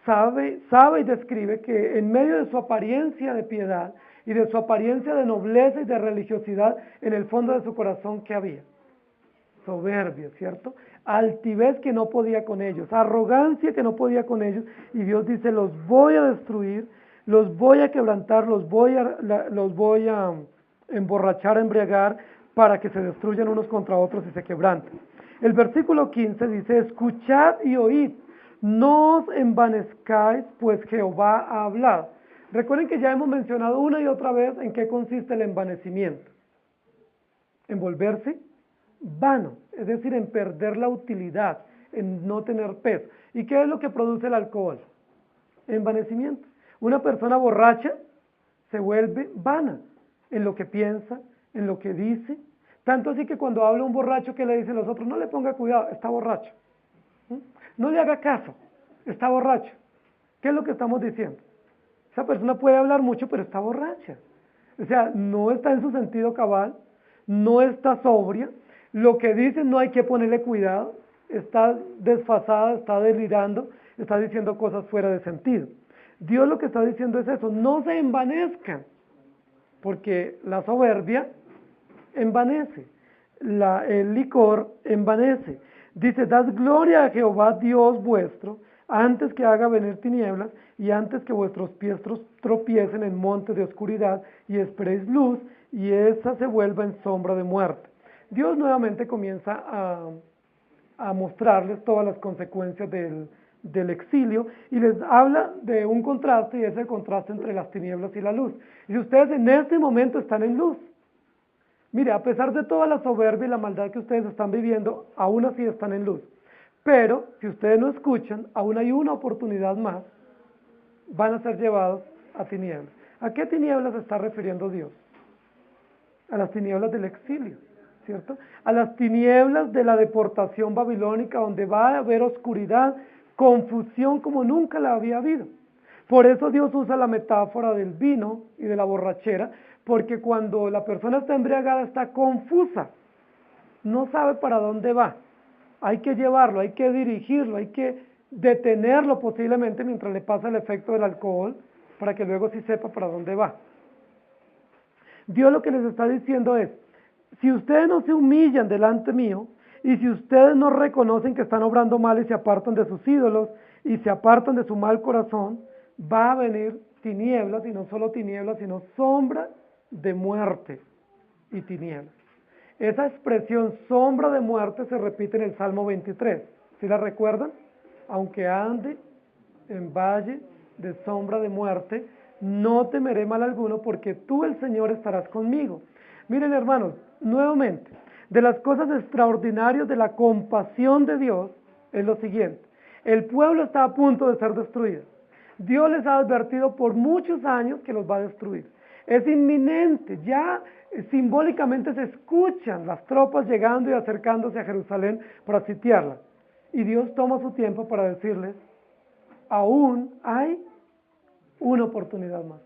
sabe y describe que en medio de su apariencia de piedad y de su apariencia de nobleza y de religiosidad, en el fondo de su corazón, ¿qué había? Soberbia, ¿cierto? Altivez que no podía con ellos, arrogancia que no podía con ellos, y Dios dice, los voy a destruir, los voy a quebrantar, los voy a emborrachar, embriagar, para que se destruyan unos contra otros y se quebranten. El versículo 15 dice, escuchad y oíd, no os envanezcáis, pues Jehová ha hablado. Recuerden que ya hemos mencionado una y otra vez en qué consiste el envanecimiento. En volverse vano, es decir, en perder la utilidad, en no tener peso. ¿Y qué es lo que produce el alcohol? Envanecimiento. Una persona borracha se vuelve vana en lo que piensa, en lo que dice. Tanto así que cuando habla un borracho, ¿qué le dicen los otros? No le ponga cuidado, está borracho. No le haga caso, está borracho. ¿Qué es lo que estamos diciendo? Esa persona puede hablar mucho, pero está borracha. O sea, no está en su sentido cabal, no está sobria, lo que dice no hay que ponerle cuidado, está desfasada, está delirando, está diciendo cosas fuera de sentido. Dios lo que está diciendo es eso, no se envanezcan, porque la soberbia envanece, el licor envanece. Dice, dad gloria a Jehová Dios vuestro, antes que haga venir tinieblas y antes que vuestros pies tropiecen en monte de oscuridad y esperéis luz y esa se vuelva en sombra de muerte. Dios nuevamente comienza a mostrarles todas las consecuencias del exilio y les habla de un contraste y es el contraste entre las tinieblas y la luz. Y si ustedes en este momento están en luz, mire, a pesar de toda la soberbia y la maldad que ustedes están viviendo, aún así están en luz. Pero si ustedes no escuchan, aún hay una oportunidad más, van a ser llevados a tinieblas. ¿A qué tinieblas se está refiriendo Dios? A las tinieblas del exilio, ¿cierto? A las tinieblas de la deportación babilónica, donde va a haber oscuridad, confusión como nunca la había habido. Por eso Dios usa la metáfora del vino y de la borrachera, porque cuando la persona está embriagada está confusa, no sabe para dónde va. Hay que llevarlo, hay que dirigirlo, hay que detenerlo posiblemente mientras le pasa el efecto del alcohol, para que luego sí sepa para dónde va. Dios lo que les está diciendo es, si ustedes no se humillan delante mío, y si ustedes no reconocen que están obrando mal y se apartan de sus ídolos, y se apartan de su mal corazón, va a venir tinieblas, y no solo tinieblas, sino sombra de muerte y tinieblas. Esa expresión sombra de muerte se repite en el Salmo 23. ¿Sí la recuerdan? Aunque ande en valle de sombra de muerte, no temeré mal alguno porque tú, el Señor, estarás conmigo. Miren, hermanos, nuevamente, de las cosas extraordinarias de la compasión de Dios es lo siguiente. El pueblo está a punto de ser destruido. Dios les ha advertido por muchos años que los va a destruir. Es inminente, ya simbólicamente se escuchan las tropas llegando y acercándose a Jerusalén para sitiarla. Y Dios toma su tiempo para decirles, aún hay una oportunidad más.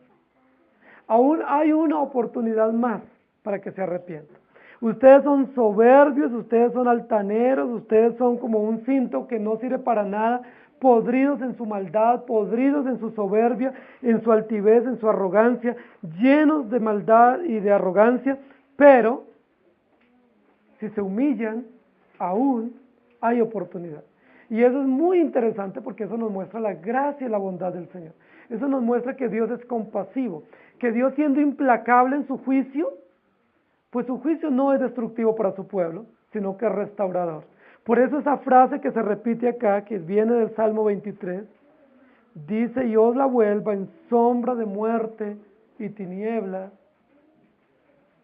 Aún hay una oportunidad más para que se arrepientan. Ustedes son soberbios, ustedes son altaneros, ustedes son como un cinto que no sirve para nada, podridos en su maldad, podridos en su soberbia, en su altivez, en su arrogancia, llenos de maldad y de arrogancia, pero si se humillan, aún hay oportunidad. Y eso es muy interesante porque eso nos muestra la gracia y la bondad del Señor. Eso nos muestra que Dios es compasivo, que Dios siendo implacable en su juicio, pues su juicio no es destructivo para su pueblo, sino que es restaurador. Por eso esa frase que se repite acá, que viene del Salmo 23, dice, y os la vuelva en sombra de muerte y tiniebla,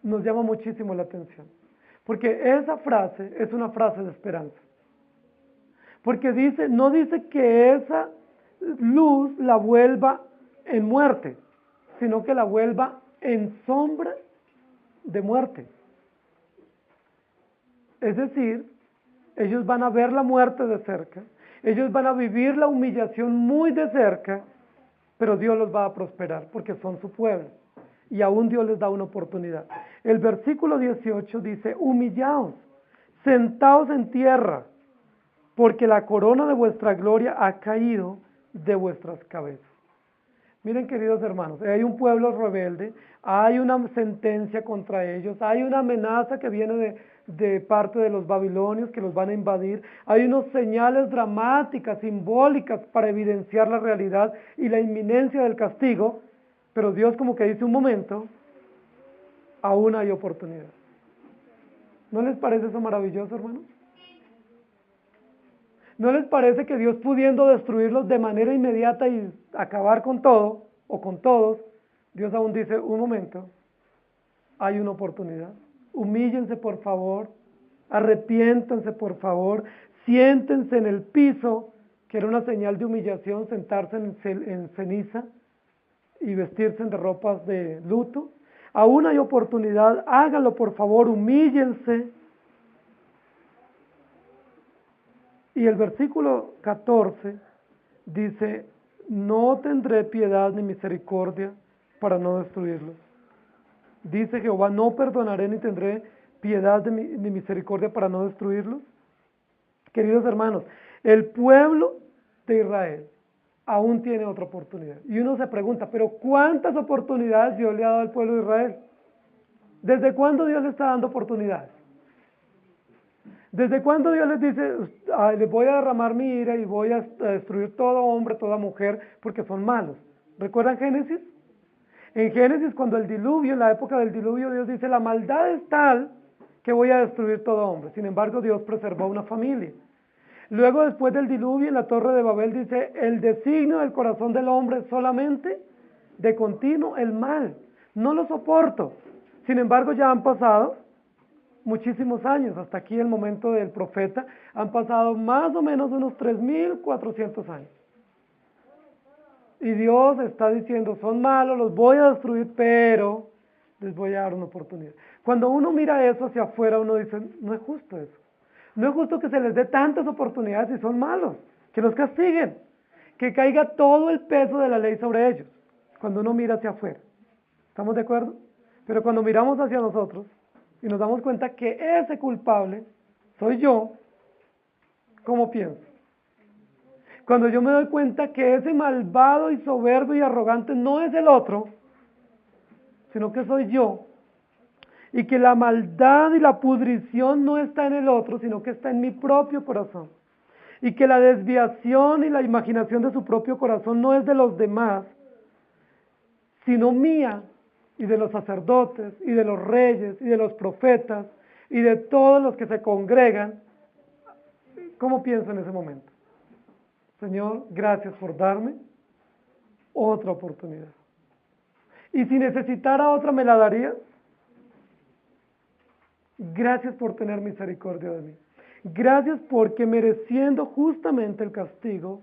nos llama muchísimo la atención. Porque esa frase es una frase de esperanza. Porque dice, no dice que esa luz la vuelva en muerte, sino que la vuelva en sombra de muerte. Es decir, ellos van a ver la muerte de cerca, ellos van a vivir la humillación muy de cerca, pero Dios los va a prosperar porque son su pueblo y aún Dios les da una oportunidad. El versículo 18 dice, humillaos, sentaos en tierra, porque la corona de vuestra gloria ha caído de vuestras cabezas. Miren, queridos hermanos, hay un pueblo rebelde, hay una sentencia contra ellos, hay una amenaza que viene de parte de los babilonios que los van a invadir, hay unas señales dramáticas, simbólicas para evidenciar la realidad y la inminencia del castigo, pero Dios como que dice un momento, aún hay oportunidad. ¿No les parece eso maravilloso, hermanos? ¿No les parece que Dios pudiendo destruirlos de manera inmediata y acabar con todo o con todos, Dios aún dice, un momento, hay una oportunidad, humíllense por favor, arrepiéntanse por favor, siéntense en el piso, que era una señal de humillación, sentarse en ceniza y vestirse de ropas de luto, aún hay oportunidad, háganlo por favor, humíllense. Y el versículo 14 dice, no tendré piedad ni misericordia para no destruirlos. Dice Jehová, no perdonaré ni tendré piedad ni misericordia para no destruirlos. Queridos hermanos, el pueblo de Israel aún tiene otra oportunidad. Y uno se pregunta, pero ¿cuántas oportunidades Dios le ha dado al pueblo de Israel? ¿Desde cuándo Dios le está dando oportunidades? ¿Desde cuándo Dios les dice, les voy a derramar mi ira y voy a destruir todo hombre, toda mujer, porque son malos? ¿Recuerdan Génesis? En Génesis, cuando el diluvio, en la época del diluvio, Dios dice, la maldad es tal que voy a destruir todo hombre. Sin embargo, Dios preservó una familia. Luego, después del diluvio, en la Torre de Babel dice, el designio del corazón del hombre es solamente de continuo el mal. No lo soporto. Sin embargo, ya han pasado muchísimos años. Hasta aquí el momento del profeta, han pasado más o menos unos 3.400 años. Y Dios está diciendo, son malos, los voy a destruir, pero les voy a dar una oportunidad. Cuando uno mira eso hacia afuera, uno dice, no es justo eso. No es justo que se les dé tantas oportunidades si son malos, que los castiguen, que caiga todo el peso de la ley sobre ellos, cuando uno mira hacia afuera. ¿Estamos de acuerdo? Pero cuando miramos hacia nosotros y nos damos cuenta que ese culpable soy yo, ¿cómo pienso? Cuando yo me doy cuenta que ese malvado y soberbio y arrogante no es el otro, sino que soy yo, y que la maldad y la pudrición no está en el otro, sino que está en mi propio corazón, y que la desviación y la imaginación de su propio corazón no es de los demás, sino mía y de los sacerdotes y de los reyes y de los profetas y de todos los que se congregan. ¿Cómo pienso en ese momento? Señor, gracias por darme otra oportunidad. Y si necesitara otra, ¿me la darías? Gracias por tener misericordia de mí. Gracias porque mereciendo justamente el castigo,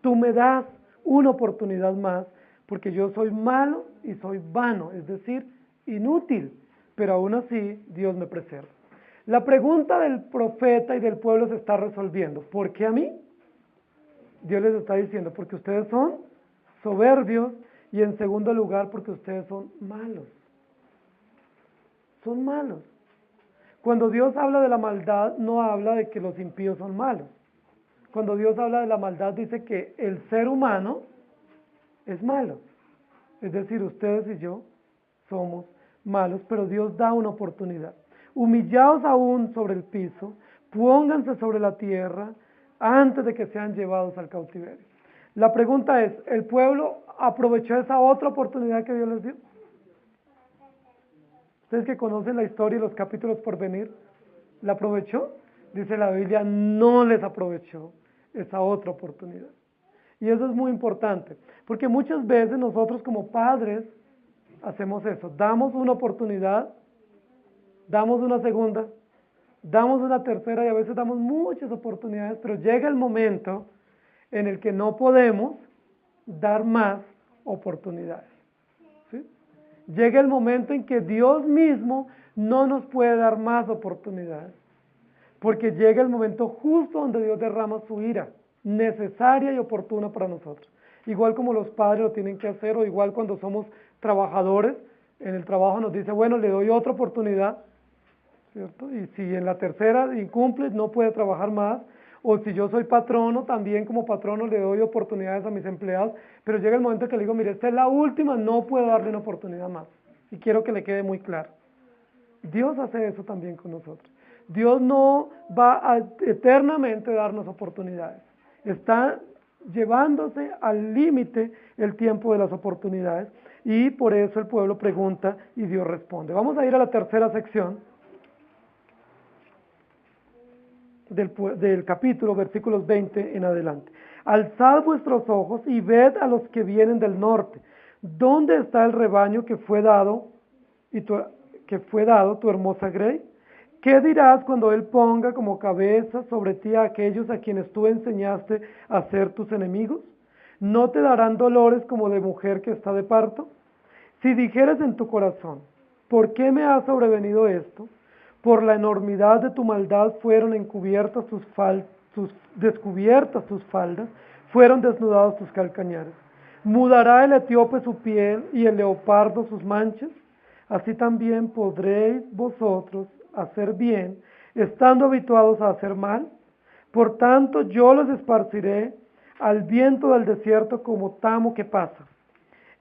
tú me das una oportunidad más, porque yo soy malo y soy vano, es decir, inútil, pero aún así Dios me preserva. La pregunta del profeta y del pueblo se está resolviendo. ¿Por qué a mí? Dios les está diciendo, porque ustedes son soberbios y en segundo lugar, porque ustedes son malos. Son malos. Cuando Dios habla de la maldad, no habla de que los impíos son malos. Cuando Dios habla de la maldad, dice que el ser humano es malo. Es decir, ustedes y yo somos malos, pero Dios da una oportunidad. Humillaos aún sobre el piso, pónganse sobre la tierra antes de que sean llevados al cautiverio. La pregunta es, ¿el pueblo aprovechó esa otra oportunidad que Dios les dio? Ustedes que conocen la historia y los capítulos por venir, ¿la aprovechó? Dice la Biblia, no les aprovechó esa otra oportunidad. Y eso es muy importante, porque muchas veces nosotros como padres hacemos eso, damos una oportunidad, damos una segunda, damos una tercera y a veces damos muchas oportunidades, pero llega el momento en el que no podemos dar más oportunidades. ¿Sí? Llega el momento en que Dios mismo no nos puede dar más oportunidades, porque llega el momento justo donde Dios derrama su ira, necesaria y oportuna para nosotros. Igual como los padres lo tienen que hacer, o igual cuando somos trabajadores, en el trabajo nos dice, bueno, le doy otra oportunidad, ¿cierto? Y si en la tercera incumple, no puede trabajar más, o si yo soy patrono, también como patrono le doy oportunidades a mis empleados, pero llega el momento que le digo, mire, esta es la última, no puedo darle una oportunidad más, y quiero que le quede muy claro. Dios hace eso también con nosotros. Dios no va a eternamente darnos oportunidades, está llevándose al límite el tiempo de las oportunidades, y por eso el pueblo pregunta y Dios responde. Vamos a ir a la tercera sección del capítulo, versículos 20 en adelante. Alzad vuestros ojos y ved a los que vienen del norte. ¿Dónde está el rebaño que fue dado tu hermosa grey? ¿Qué dirás cuando él ponga como cabeza sobre ti a aquellos a quienes tú enseñaste a ser tus enemigos? ¿No te darán dolores como de mujer que está de parto? Si dijeres en tu corazón, ¿por qué me ha sobrevenido esto? Por la enormidad de tu maldad fueron encubiertas descubiertas tus faldas, fueron desnudados tus calcañares. ¿Mudará el etíope su piel y el leopardo sus manchas? así también podréis vosotros hacer bien, estando habituados a hacer mal. Por tanto, yo los esparciré al viento del desierto como tamo que pasa.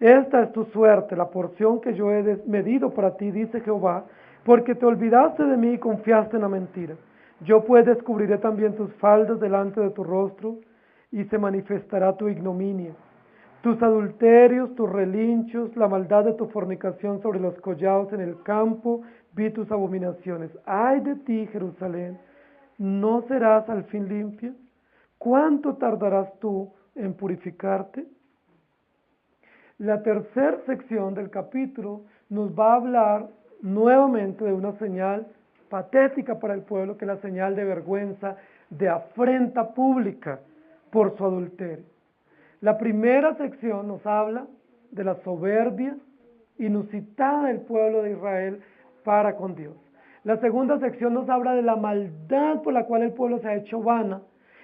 Esta es tu suerte, la porción que yo he medido para ti, dice Jehová, porque te olvidaste de mí y confiaste en la mentira. Yo pues descubriré también tus faldas delante de tu rostro, y se manifestará tu ignominia. Tus adulterios, tus relinchos, la maldad de tu fornicación sobre los collados en el campo, vi tus abominaciones. Ay de ti, Jerusalén, ¿no serás al fin limpia? ¿Cuánto tardarás tú en purificarte? La tercera sección del capítulo nos va a hablar nuevamente de una señal patética para el pueblo, que es la señal de vergüenza, de afrenta pública por su adulterio. La primera sección nos habla de la soberbia inusitada del pueblo de Israel para con Dios. La segunda sección nos habla de la maldad por la cual el pueblo se ha hecho vana.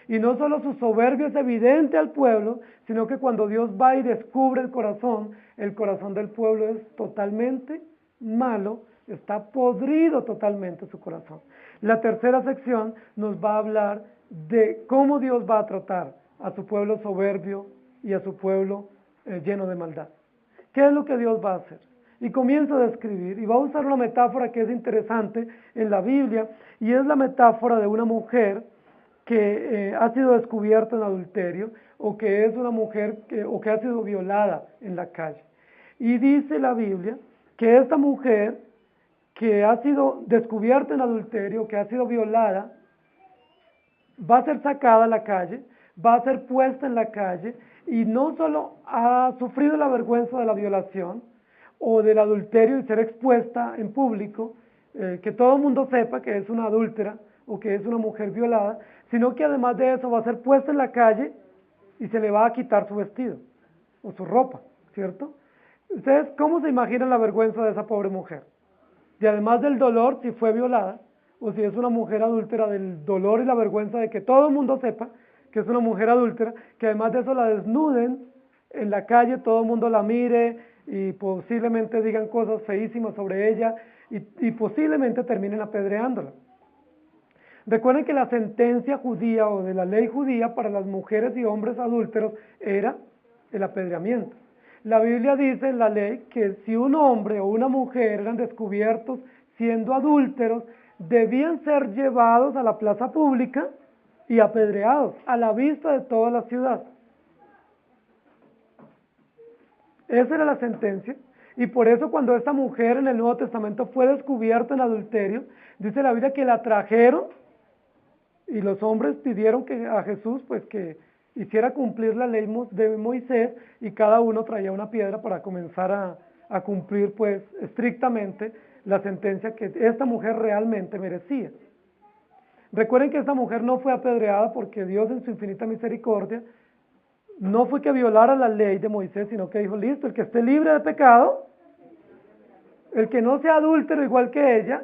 Y no solo su soberbia es evidente al pueblo, sino que cuando Dios va y descubre el corazón del pueblo es totalmente malo, está podrido totalmente su corazón. La tercera sección nos va a hablar de cómo Dios va a tratar a su pueblo soberbio y a su pueblo lleno de maldad. ¿Qué es lo que Dios va a hacer? Y comienza a describir, y va a usar una metáfora que es interesante en la Biblia, y es la metáfora de una mujer que ha sido descubierta en adulterio, o que es una mujer o que ha sido violada en la calle. Y dice la Biblia que esta mujer que ha sido descubierta en adulterio, que ha sido violada, va a ser sacada a la calle, va a ser puesta en la calle, y no solo ha sufrido la vergüenza de la violación o del adulterio y ser expuesta en público, que todo el mundo sepa que es una adúltera o que es una mujer violada, sino que además de eso va a ser puesta en la calle y se le va a quitar su vestido o su ropa, ¿cierto? ¿Ustedes cómo se imaginan la vergüenza de esa pobre mujer? Y además del dolor, si fue violada, o si es una mujer adúltera, del dolor y la vergüenza de que todo el mundo sepa que es una mujer adúltera, que además de eso la desnuden en la calle, todo el mundo la mire y posiblemente digan cosas feísimas sobre ella y posiblemente terminen apedreándola. Recuerden que la sentencia judía o de la ley judía para las mujeres y hombres adúlteros era el apedreamiento. La Biblia dice en la ley que si un hombre o una mujer eran descubiertos siendo adúlteros, debían ser llevados a la plaza pública y apedreados a la vista de toda la ciudad. Esa era la sentencia. Y por eso cuando esta mujer en el Nuevo Testamento fue descubierta en adulterio, dice la Biblia que la trajeron y los hombres pidieron a Jesús pues que hiciera cumplir la ley de Moisés, y cada uno traía una piedra para comenzar a cumplir pues estrictamente la sentencia que esta mujer realmente merecía. Recuerden que esta mujer no fue apedreada porque Dios en su infinita misericordia no fue que violara la ley de Moisés, sino que dijo, listo, el que esté libre de pecado, el que no sea adúltero igual que ella,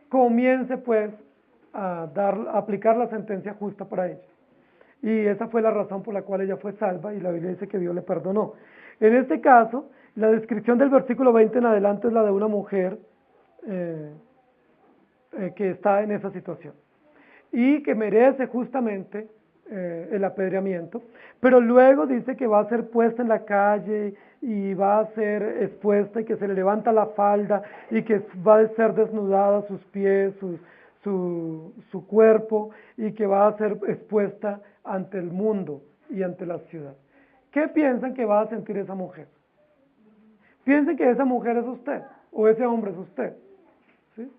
comience pues a aplicar la sentencia justa para ella. Y esa fue la razón por la cual ella fue salva, y la Biblia dice que Dios le perdonó. En este caso, la descripción del versículo 20 en adelante es la de una mujer que está en esa situación y que merece justamente el apedreamiento, pero luego dice que va a ser puesta en la calle y va a ser expuesta, y que se le levanta la falda y que va a ser desnudada sus pies, su cuerpo, y que va a ser expuesta ante el mundo y ante la ciudad. ¿Qué piensan que va a sentir esa mujer? Piensen que esa mujer es usted, o ese hombre es usted, ¿sí?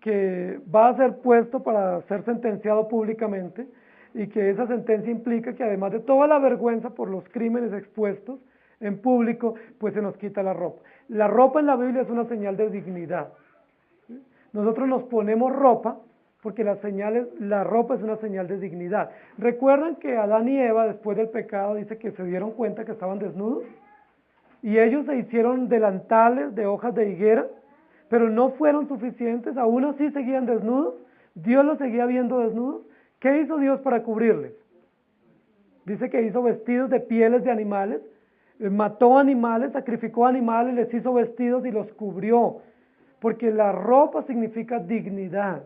Que va a ser puesto para ser sentenciado públicamente, y que esa sentencia implica que además de toda la vergüenza por los crímenes expuestos en público, pues se nos quita la ropa. La ropa en la Biblia es una señal de dignidad. ¿Sí? Nosotros nos ponemos ropa porque la ropa es una señal de dignidad. ¿Recuerdan que Adán y Eva, después del pecado, dice que se dieron cuenta que estaban desnudos? Y ellos se hicieron delantales de hojas de higuera, pero no fueron suficientes, aún así seguían desnudos. Dios los seguía viendo desnudos. ¿Qué hizo Dios para cubrirles? Dice que hizo vestidos de pieles de animales, Mató animales, sacrificó animales, les hizo vestidos y los cubrió, porque la ropa significa dignidad.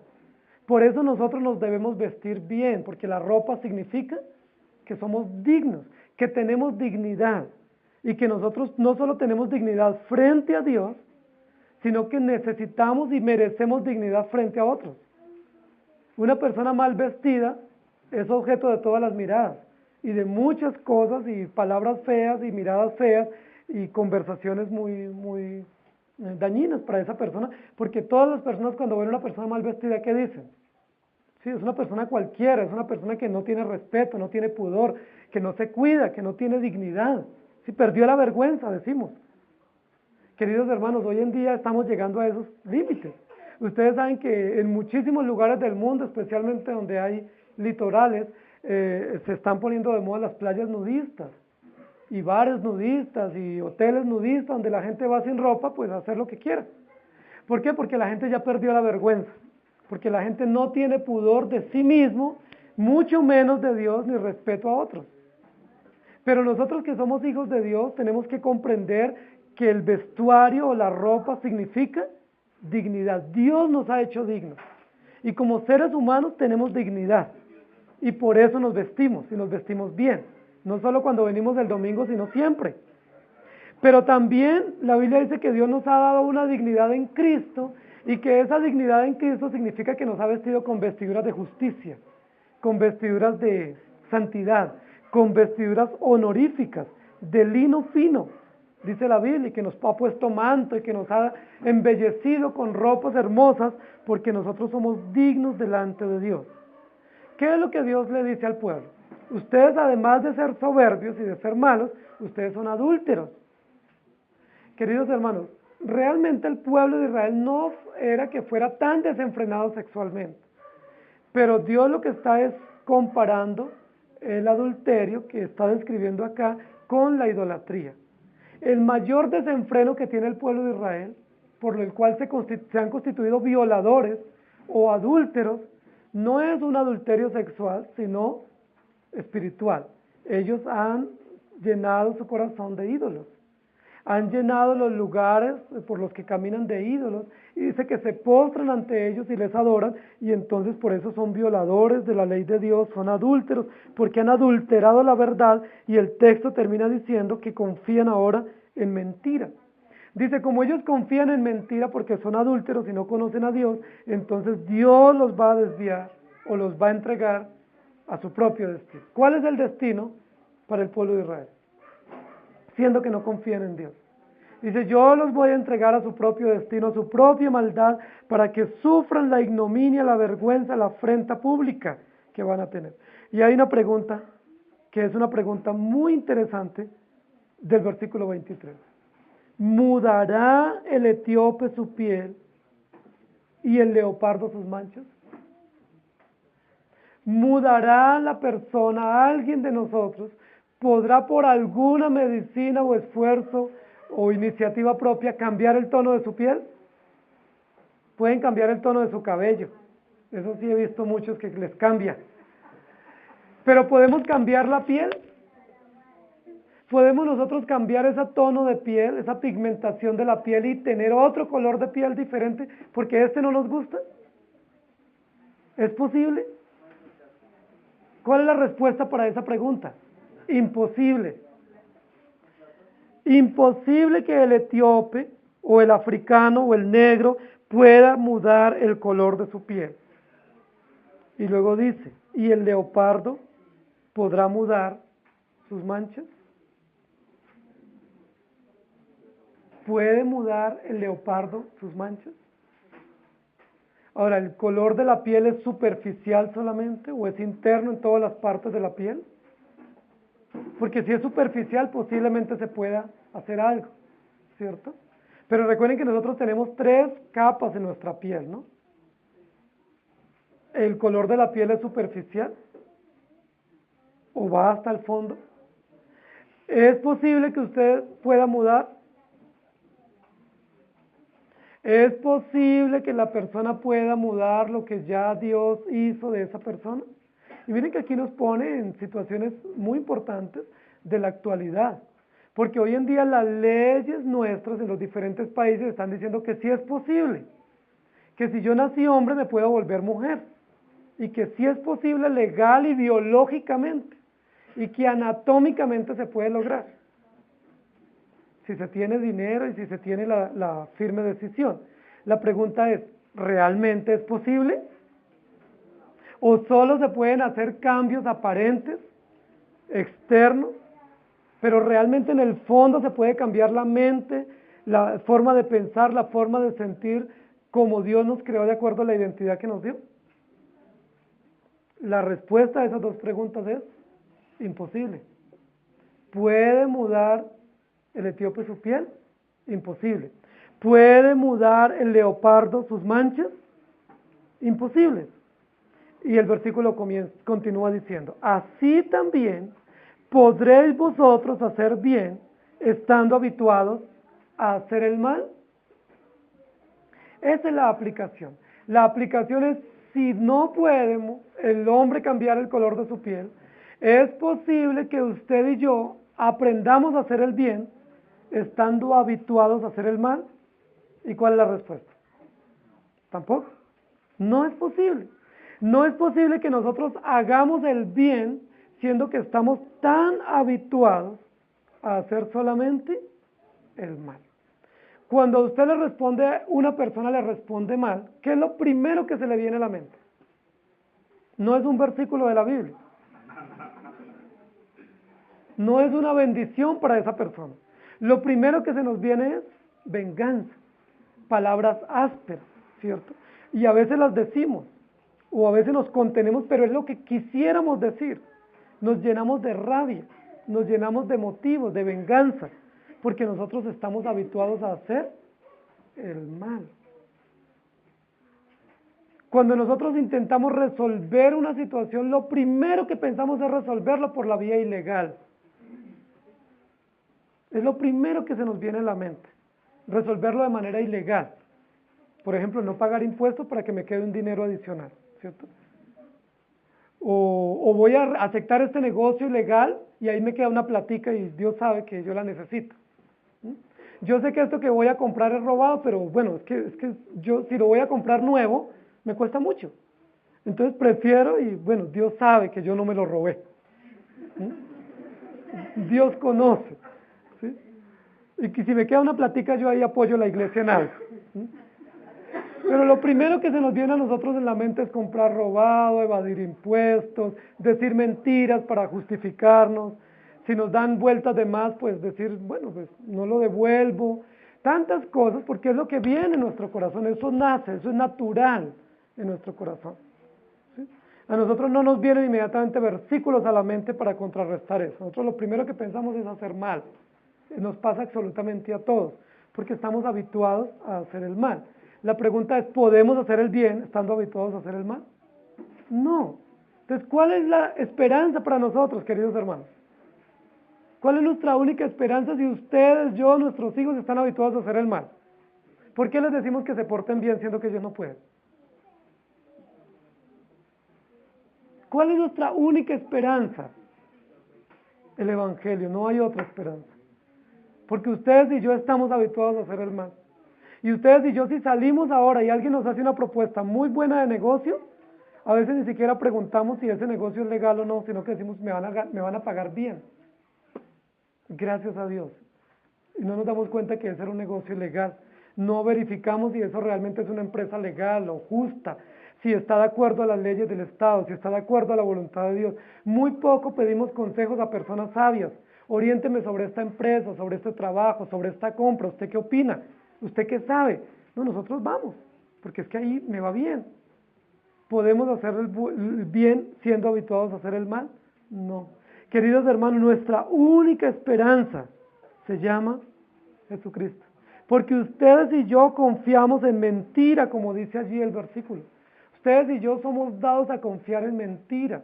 Por eso nosotros nos debemos vestir bien, porque la ropa significa que somos dignos, que tenemos dignidad, y que nosotros no solo tenemos dignidad frente a Dios, sino que necesitamos y merecemos dignidad frente a otros. Una persona mal vestida es objeto de todas las miradas y de muchas cosas y palabras feas y miradas feas y conversaciones muy dañinas para esa persona, porque todas las personas cuando ven a una persona mal vestida, ¿qué dicen? Sí, es una persona cualquiera, es una persona que no tiene respeto, no tiene pudor, que no se cuida, que no tiene dignidad. Sí, perdió la vergüenza, decimos. Queridos hermanos, hoy en día estamos llegando a esos límites. Ustedes saben que en muchísimos lugares del mundo, especialmente donde hay litorales, se están poniendo de moda las playas nudistas, y bares nudistas, y hoteles nudistas, donde la gente va sin ropa, pues a hacer lo que quiera. ¿Por qué? Porque la gente ya perdió la vergüenza, porque la gente no tiene pudor de sí mismo, mucho menos de Dios, ni respeto a otros. Pero nosotros que somos hijos de Dios tenemos que comprender que el vestuario o la ropa significa dignidad. Dios nos ha hecho dignos. Y como seres humanos tenemos dignidad. Y por eso nos vestimos, y nos vestimos bien. No solo cuando venimos el domingo, sino siempre. Pero también la Biblia dice que Dios nos ha dado una dignidad en Cristo, y que esa dignidad en Cristo significa que nos ha vestido con vestiduras de justicia, con vestiduras de santidad, con vestiduras honoríficas, de lino fino, dice la Biblia, y que nos ha puesto manto y que nos ha embellecido con ropas hermosas, porque nosotros somos dignos delante de Dios. ¿Qué es lo que Dios le dice al pueblo? Ustedes, además de ser soberbios y de ser malos, ustedes son adúlteros. Queridos hermanos, realmente el pueblo de Israel no era que fuera tan desenfrenado sexualmente, pero Dios lo que está es comparando el adulterio que está describiendo acá con la idolatría. El mayor desenfreno que tiene el pueblo de Israel, por el cual se han constituido violadores o adúlteros, no es un adulterio sexual, sino espiritual. Ellos han llenado su corazón de ídolos. Han llenado los lugares por los que caminan de ídolos, y dice que se postran ante ellos y les adoran, y entonces por eso son violadores de la ley de Dios, son adúlteros, porque han adulterado la verdad, y el texto termina diciendo que confían ahora en mentira. Dice, como ellos confían en mentira porque son adúlteros y no conocen a Dios, entonces Dios los va a desviar o los va a entregar a su propio destino. ¿Cuál es el destino para el pueblo de Israel? Siendo que no confían en Dios. Dice, yo los voy a entregar a su propio destino, a su propia maldad, para que sufran la ignominia, la vergüenza, la afrenta pública que van a tener. Y hay una pregunta, que es una pregunta muy interesante del versículo 23. ¿Mudará el etíope su piel y el leopardo sus manchas? ¿Mudará la persona, alguien de nosotros, podrá por alguna medicina o esfuerzo o iniciativa propia cambiar el tono de su piel? Pueden cambiar el tono de su cabello, eso sí he visto muchos que les cambia. Pero ¿podemos cambiar la piel? ¿Podemos nosotros cambiar ese tono de piel, esa pigmentación de la piel y tener otro color de piel diferente porque este no nos gusta? ¿Es posible? ¿Cuál es la respuesta para esa pregunta? Imposible. Imposible que el etíope o el africano o el negro pueda mudar el color de su piel. Y luego dice, ¿y el leopardo podrá mudar sus manchas? ¿Puede mudar el leopardo sus manchas? Ahora, ¿el color de la piel es superficial solamente o es interno en todas las partes de la piel? Porque si es superficial, posiblemente se pueda hacer algo, ¿cierto? Pero recuerden que nosotros tenemos 3 capas en nuestra piel, ¿no? ¿El color de la piel es superficial o va hasta el fondo? ¿Es posible que usted pueda mudar? ¿Es posible que la persona pueda mudar lo que ya Dios hizo de esa persona? Y miren que aquí nos pone en situaciones muy importantes de la actualidad. Porque hoy en día las leyes nuestras en los diferentes países están diciendo que sí es posible, que si yo nací hombre me puedo volver mujer, y que sí es posible legal y biológicamente, y que anatómicamente se puede lograr, si se tiene dinero y si se tiene la firme decisión. La pregunta es, ¿realmente es posible? ¿O solo se pueden hacer cambios aparentes, externos, pero realmente en el fondo se puede cambiar la mente, la forma de pensar, la forma de sentir, como Dios nos creó de acuerdo a la identidad que nos dio? La respuesta a esas dos preguntas es imposible. ¿Puede mudar el etíope su piel? Imposible. ¿Puede mudar el leopardo sus manchas? Imposible. Y el versículo continúa diciendo, así también podréis vosotros hacer bien estando habituados a hacer el mal. Esa es la aplicación. La aplicación es, si no puede el hombre cambiar el color de su piel, es posible que usted y yo aprendamos a hacer el bien estando habituados a hacer el mal. ¿Y cuál es la respuesta? Tampoco. No es posible. No es posible que nosotros hagamos el bien siendo que estamos tan habituados a hacer solamente el mal. Cuando a usted le responde, una persona le responde mal, ¿qué es lo primero que se le viene a la mente? No es un versículo de la Biblia. No es una bendición para esa persona. Lo primero que se nos viene es venganza, palabras ásperas, ¿cierto? Y a veces las decimos, o a veces nos contenemos, pero es lo que quisiéramos decir. Nos llenamos de rabia, nos llenamos de motivos, de venganza, porque nosotros estamos habituados a hacer el mal. Cuando nosotros intentamos resolver una situación, lo primero que pensamos es resolverlo por la vía ilegal. Es lo primero que se nos viene a la mente, resolverlo de manera ilegal. Por ejemplo, no pagar impuestos para que me quede un dinero adicional, ¿cierto? O voy a aceptar este negocio ilegal y ahí me queda una platica y Dios sabe que yo la necesito. Yo sé que esto que voy a comprar es robado, pero bueno, es que yo si lo voy a comprar nuevo, me cuesta mucho. Entonces prefiero, y bueno, Dios sabe que yo no me lo robé. Dios conoce. ¿Sí? Y que si me queda una platica, yo ahí apoyo la iglesia en algo. Pero lo primero que se nos viene a nosotros en la mente es comprar robado, evadir impuestos, decir mentiras para justificarnos. Si nos dan vueltas de más, pues decir, bueno, pues no lo devuelvo. Tantas cosas, porque es lo que viene en nuestro corazón, eso nace, eso es natural en nuestro corazón. ¿Sí? A nosotros no nos vienen inmediatamente versículos a la mente para contrarrestar eso. Nosotros lo primero que pensamos es hacer mal. Nos pasa absolutamente a todos, porque estamos habituados a hacer el mal. La pregunta es, ¿podemos hacer el bien estando habituados a hacer el mal? No. Entonces, ¿cuál es la esperanza para nosotros, queridos hermanos? ¿Cuál es nuestra única esperanza si ustedes, yo, nuestros hijos están habituados a hacer el mal? ¿Por qué les decimos que se porten bien siendo que ellos no pueden? ¿Cuál es nuestra única esperanza? El Evangelio, no hay otra esperanza. Porque ustedes y yo estamos habituados a hacer el mal. Y ustedes y yo, si salimos ahora y alguien nos hace una propuesta muy buena de negocio, a veces ni siquiera preguntamos si ese negocio es legal o no, sino que decimos, me van a pagar bien. Gracias a Dios. Y no nos damos cuenta que ese era un negocio ilegal. No verificamos si eso realmente es una empresa legal o justa, si está de acuerdo a las leyes del Estado, si está de acuerdo a la voluntad de Dios. Muy poco pedimos consejos a personas sabias. Oriénteme sobre esta empresa, sobre este trabajo, sobre esta compra. ¿Usted qué opina? ¿Usted qué sabe? No, nosotros vamos, porque es que ahí me va bien. ¿Podemos hacer el bien siendo habituados a hacer el mal? No. Queridos hermanos, nuestra única esperanza se llama Jesucristo. Porque ustedes y yo confiamos en mentira, como dice allí el versículo. Ustedes y yo somos dados a confiar en mentira.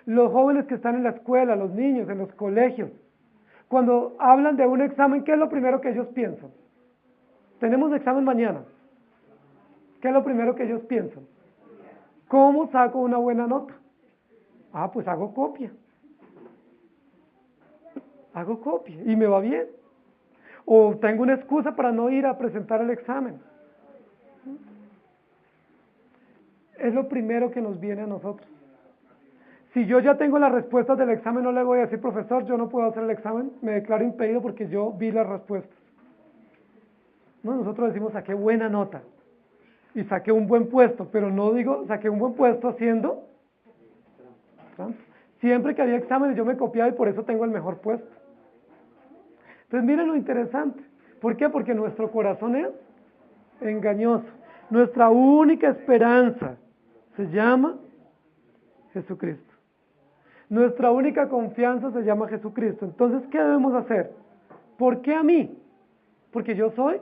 Los jóvenes que están en la escuela, los niños, en los colegios, cuando hablan de un examen, ¿qué es lo primero que ellos piensan? Tenemos examen mañana. ¿Qué es lo primero que ellos piensan? ¿Cómo saco una buena nota? Ah, pues hago copia. hago copia y me va bien. O tengo una excusa para no ir a presentar el examen. Es lo primero que nos viene a nosotros. Si yo ya tengo las respuestas del examen, no le voy a decir, profesor, yo no puedo hacer el examen, me declaro impedido porque yo vi las respuestas. No, nosotros decimos, saqué buena nota y saqué un buen puesto, pero no digo, saqué un buen puesto haciendo trampa. Siempre que había exámenes yo me copiaba y por eso tengo el mejor puesto. Entonces miren lo interesante. ¿Por qué? Porque nuestro corazón es engañoso. Nuestra única esperanza se llama Jesucristo. Nuestra única confianza se llama Jesucristo. Entonces, ¿qué debemos hacer? ¿Por qué a mí? Porque yo soy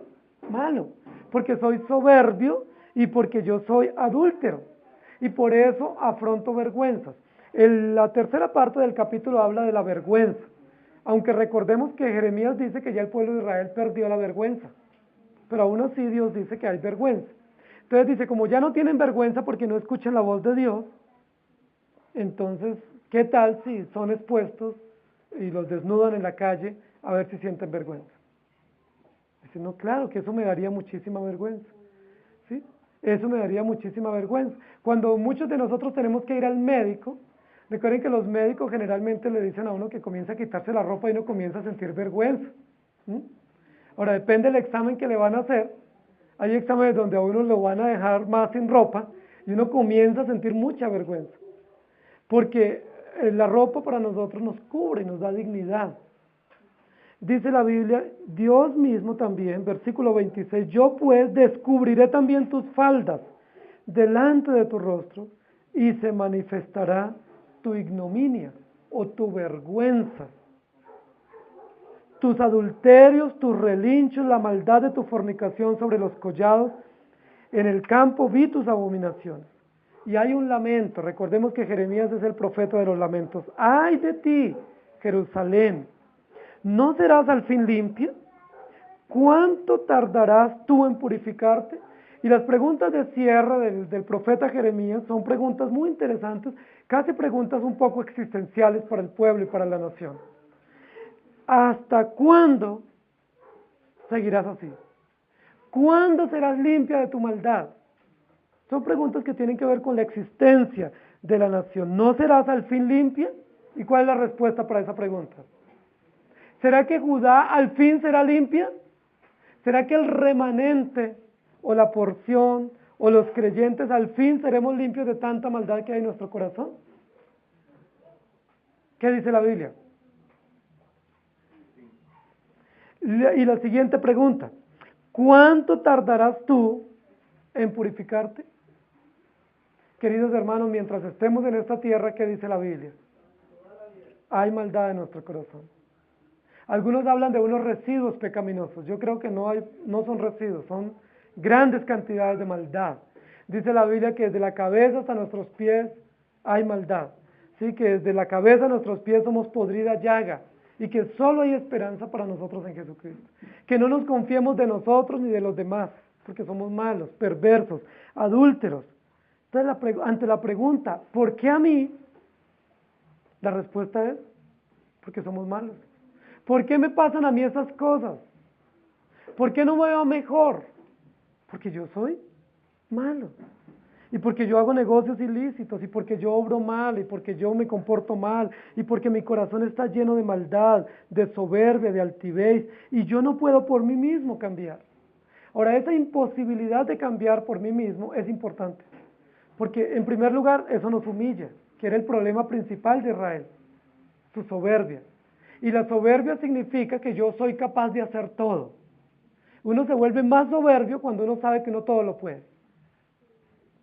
malo, porque soy soberbio y porque yo soy adúltero. Y por eso afronto vergüenzas. La tercera parte del capítulo habla de la vergüenza. Aunque recordemos que Jeremías dice que ya el pueblo de Israel perdió la vergüenza. Pero aún así Dios dice que hay vergüenza. Entonces dice, como ya no tienen vergüenza porque no escuchan la voz de Dios, entonces, ¿qué tal si son expuestos y los desnudan en la calle a ver si sienten vergüenza? Dice, no, claro que eso me daría muchísima vergüenza. ¿Sí? Eso me daría muchísima vergüenza. Cuando muchos de nosotros tenemos que ir al médico, recuerden que los médicos generalmente le dicen a uno que comienza a quitarse la ropa y uno comienza a sentir vergüenza. Ahora, depende del examen que le van a hacer. Hay exámenes donde a uno lo van a dejar más sin ropa y uno comienza a sentir mucha vergüenza. Porque la ropa para nosotros nos cubre, nos da dignidad. Dice la Biblia, Dios mismo también, versículo 26, yo pues descubriré también tus faldas delante de tu rostro y se manifestará tu ignominia o tu vergüenza. Tus adulterios, tus relinchos, la maldad de tu fornicación sobre los collados, en el campo vi tus abominaciones. Y hay un lamento, recordemos que Jeremías es el profeta de los lamentos. ¡Ay de ti, Jerusalén! ¿No serás al fin limpia? ¿Cuánto tardarás tú en purificarte? Y las preguntas de cierre del profeta Jeremías son preguntas muy interesantes, casi preguntas un poco existenciales para el pueblo y para la nación. ¿Hasta cuándo seguirás así? ¿Cuándo serás limpia de tu maldad? Son preguntas que tienen que ver con la existencia de la nación. ¿No serás al fin limpia? ¿Y cuál es la respuesta para esa pregunta? ¿Será que Judá al fin será limpia? ¿Será que el remanente o la porción o los creyentes al fin seremos limpios de tanta maldad que hay en nuestro corazón? ¿Qué dice la Biblia? Y la siguiente pregunta, ¿cuánto tardarás tú en purificarte? Queridos hermanos, mientras estemos en esta tierra, ¿qué dice la Biblia? Hay maldad en nuestro corazón. Algunos hablan de unos residuos pecaminosos. Yo creo que no son residuos, son grandes cantidades de maldad. Dice la Biblia que desde la cabeza hasta nuestros pies hay maldad. Sí, que desde la cabeza a nuestros pies somos podrida llaga y que solo hay esperanza para nosotros en Jesucristo. Que no nos confiemos de nosotros ni de los demás, porque somos malos, perversos, adúlteros. Entonces, ante la pregunta, ¿por qué a mí? La respuesta es, porque somos malos. ¿Por qué me pasan a mí esas cosas? ¿Por qué no me veo mejor? Porque yo soy malo. Y porque yo hago negocios ilícitos, y porque yo obro mal, y porque yo me comporto mal, y porque mi corazón está lleno de maldad, de soberbia, de altivez, y yo no puedo por mí mismo cambiar. Ahora, esa imposibilidad de cambiar por mí mismo es importante. Porque, en primer lugar, eso nos humilla, que era el problema principal de Israel, su soberbia. Y la soberbia significa que yo soy capaz de hacer todo. Uno se vuelve más soberbio cuando uno sabe que no todo lo puede.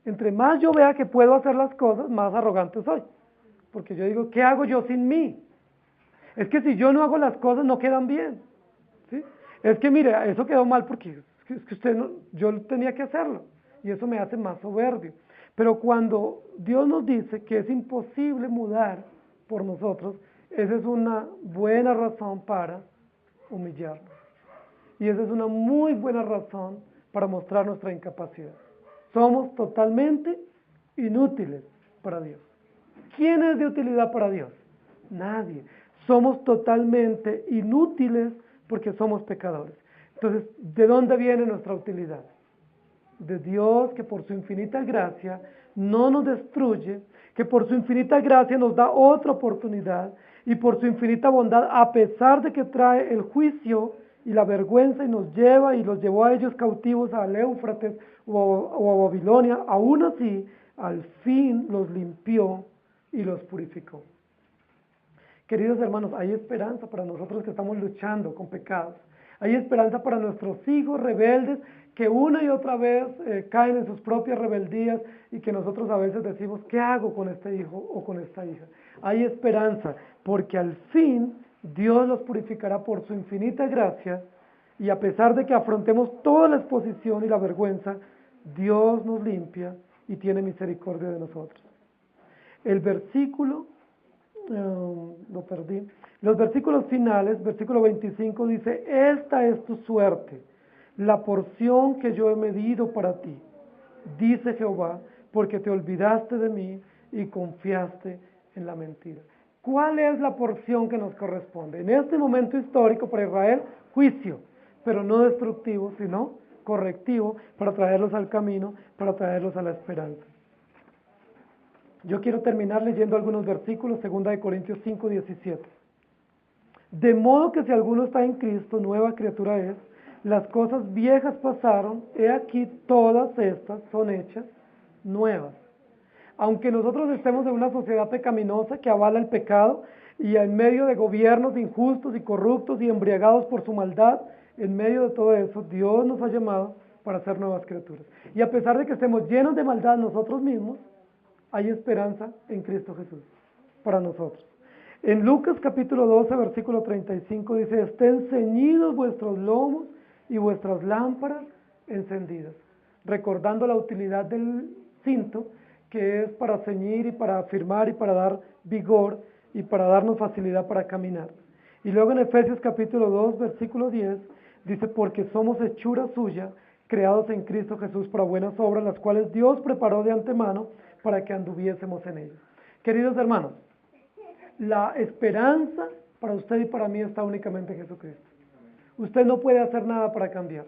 Entre más yo vea que puedo hacer las cosas, más arrogante soy. Porque yo digo, ¿qué hago yo sin mí? Es que si yo no hago las cosas, no quedan bien. ¿Sí? Es que mire, eso quedó mal porque es que usted no, yo tenía que hacerlo. Y eso me hace más soberbio. Pero cuando Dios nos dice que es imposible mudar por nosotros, esa es una buena razón para humillarnos. Y esa es una muy buena razón para mostrar nuestra incapacidad. Somos totalmente inútiles para Dios. ¿Quién es de utilidad para Dios? Nadie. somos totalmente inútiles porque somos pecadores. Entonces, ¿de dónde viene nuestra utilidad? De Dios, que por su infinita gracia no nos destruye, que por su infinita gracia nos da otra oportunidad y por su infinita bondad, a pesar de que trae el juicio y la vergüenza y nos lleva y los llevó a ellos cautivos al Éufrates o a Babilonia, aún así, al fin los limpió y los purificó. Queridos hermanos, hay esperanza para nosotros que estamos luchando con pecados. Hay esperanza para nuestros hijos rebeldes que una y otra vez caen en sus propias rebeldías y que nosotros a veces decimos, ¿qué hago con este hijo o con esta hija? Hay esperanza porque al fin Dios los purificará por su infinita gracia y a pesar de que afrontemos toda la exposición y la vergüenza, Dios nos limpia y tiene misericordia de nosotros. El versículo lo perdí. Los versículos finales, versículo 25 dice, esta es tu suerte, la porción que yo he medido para ti, dice Jehová, porque te olvidaste de mí y confiaste en la mentira. ¿Cuál es la porción que nos corresponde? En este momento histórico para Israel, juicio, pero no destructivo, sino correctivo para traerlos al camino, para traerlos a la esperanza. Yo quiero terminar leyendo algunos versículos, 2 Corintios 5, 17. De modo que si alguno está en Cristo, nueva criatura es, las cosas viejas pasaron, he aquí todas estas son hechas nuevas. Aunque nosotros estemos en una sociedad pecaminosa que avala el pecado y en medio de gobiernos injustos y corruptos y embriagados por su maldad, en medio de todo eso, Dios nos ha llamado para ser nuevas criaturas. Y a pesar de que estemos llenos de maldad nosotros mismos, hay esperanza en Cristo Jesús para nosotros. En Lucas capítulo 12, versículo 35 dice, estén ceñidos vuestros lomos y vuestras lámparas encendidas, recordando la utilidad del cinto, que es para ceñir y para afirmar y para dar vigor y para darnos facilidad para caminar. Y luego en Efesios capítulo 2, versículo 10, dice, porque somos hechura suya, creados en Cristo Jesús para buenas obras, las cuales Dios preparó de antemano para que anduviésemos en ellas. Queridos hermanos, la esperanza para usted y para mí está únicamente en Jesucristo. Usted no puede hacer nada para cambiar.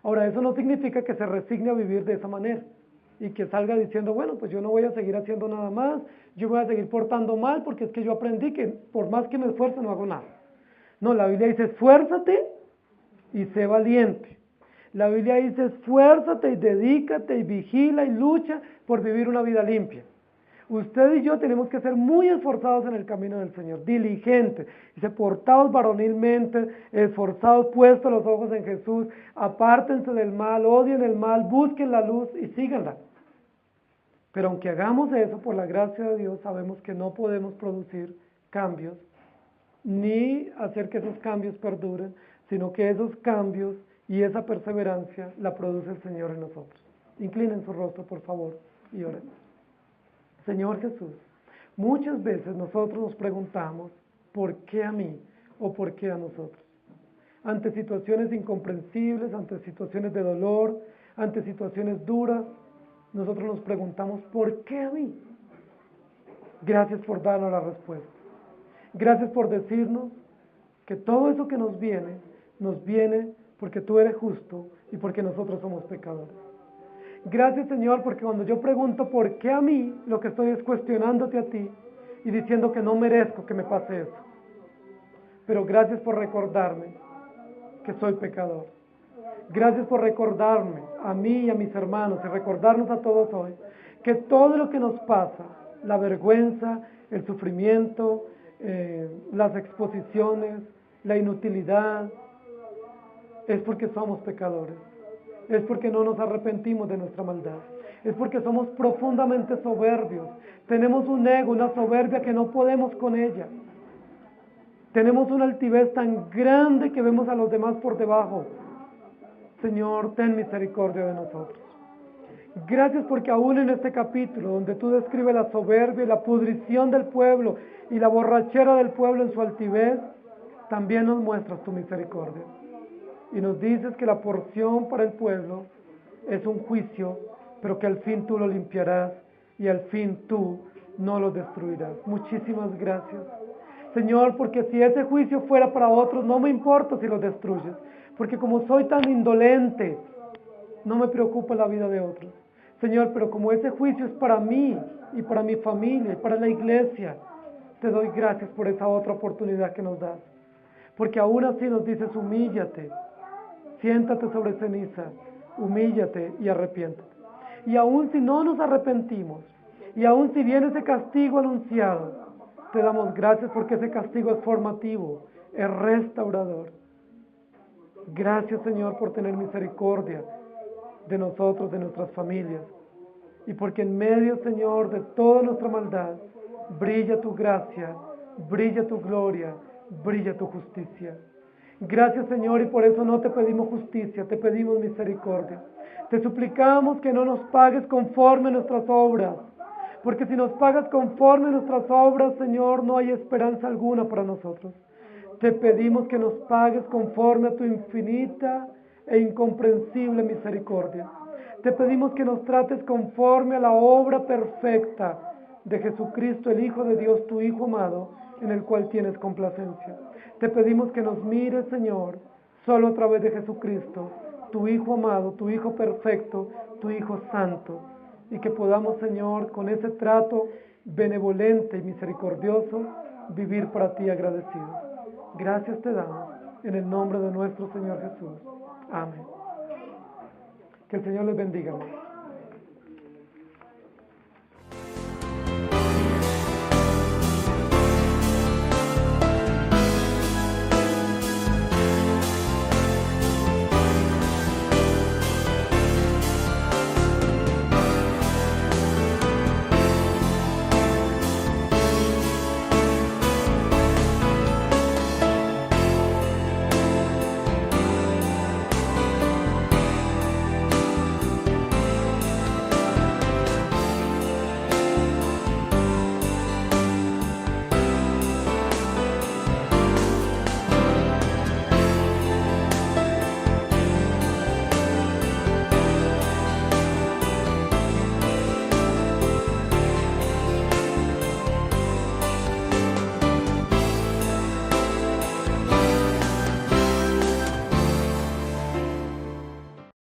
Ahora, eso no significa que se resigne a vivir de esa manera y que salga diciendo, bueno, pues yo no voy a seguir haciendo nada más, yo voy a seguir portando mal porque es que yo aprendí que por más que me esfuerce no hago nada. No, la Biblia dice, esfuérzate y sé valiente. La Biblia dice, esfuérzate y dedícate y vigila y lucha por vivir una vida limpia. Usted y yo tenemos que ser muy esforzados en el camino del Señor, diligentes, dice, portados varonilmente, esforzados, puestos los ojos en Jesús, apártense del mal, odien el mal, busquen la luz y síganla. Pero aunque hagamos eso, por la gracia de Dios, sabemos que no podemos producir cambios, ni hacer que esos cambios perduren, sino que esos cambios y esa perseverancia la produce el Señor en nosotros. Inclinen su rostro, por favor, y oren. Señor Jesús, muchas veces nosotros nos preguntamos, ¿por qué a mí o por qué a nosotros? Ante situaciones incomprensibles, ante situaciones de dolor, ante situaciones duras, nosotros nos preguntamos, ¿por qué a mí? Gracias por darnos la respuesta. Gracias por decirnos que todo eso que nos viene porque tú eres justo y porque nosotros somos pecadores. Gracias, Señor, porque cuando yo pregunto por qué a mí, lo que estoy es cuestionándote a ti y diciendo que no merezco que me pase eso. Pero gracias por recordarme que soy pecador. Gracias por recordarme a mí y a mis hermanos y recordarnos a todos hoy que todo lo que nos pasa, la vergüenza, el sufrimiento, las exposiciones, la inutilidad, es porque somos pecadores. Es porque no nos arrepentimos de nuestra maldad. Es porque somos profundamente soberbios. Tenemos un ego, una soberbia que no podemos con ella. Tenemos una altivez tan grande que vemos a los demás por debajo. Señor, ten misericordia de nosotros. Gracias porque aún en este capítulo, donde tú describes la soberbia y la pudrición del pueblo y la borrachera del pueblo en su altivez, también nos muestras tu misericordia. Y nos dices que la porción para el pueblo es un juicio, pero que al fin tú lo limpiarás y al fin tú no lo destruirás. Muchísimas gracias. Señor, porque si ese juicio fuera para otros, no me importa si los destruyes, porque como soy tan indolente, no me preocupa la vida de otros. Señor, pero como ese juicio es para mí y para mi familia y para la iglesia, te doy gracias por esa otra oportunidad que nos das. Porque aún así nos dices, humíllate, siéntate sobre ceniza, humíllate y arrepiéntate. Y aún si no nos arrepentimos, y aún si viene ese castigo anunciado, te damos gracias porque ese castigo es formativo, es restaurador. Gracias, Señor, por tener misericordia de nosotros, de nuestras familias. Y porque en medio, Señor, de toda nuestra maldad, brilla tu gracia, brilla tu gloria, brilla tu justicia. Gracias, Señor, y por eso no te pedimos justicia, te pedimos misericordia. Te suplicamos que no nos pagues conforme a nuestras obras, porque si nos pagas conforme a nuestras obras, Señor, no hay esperanza alguna para nosotros. Te pedimos que nos pagues conforme a tu infinita e incomprensible misericordia. Te pedimos que nos trates conforme a la obra perfecta de Jesucristo, el Hijo de Dios, tu Hijo amado, en el cual tienes complacencia. Te pedimos que nos mires, Señor, solo a través de Jesucristo, tu Hijo amado, tu Hijo perfecto, tu Hijo santo, y que podamos, Señor, con ese trato benevolente y misericordioso, vivir para ti agradecidos. Gracias te damos, en el nombre de nuestro Señor Jesús. Amén. Que el Señor les bendiga, hermanos.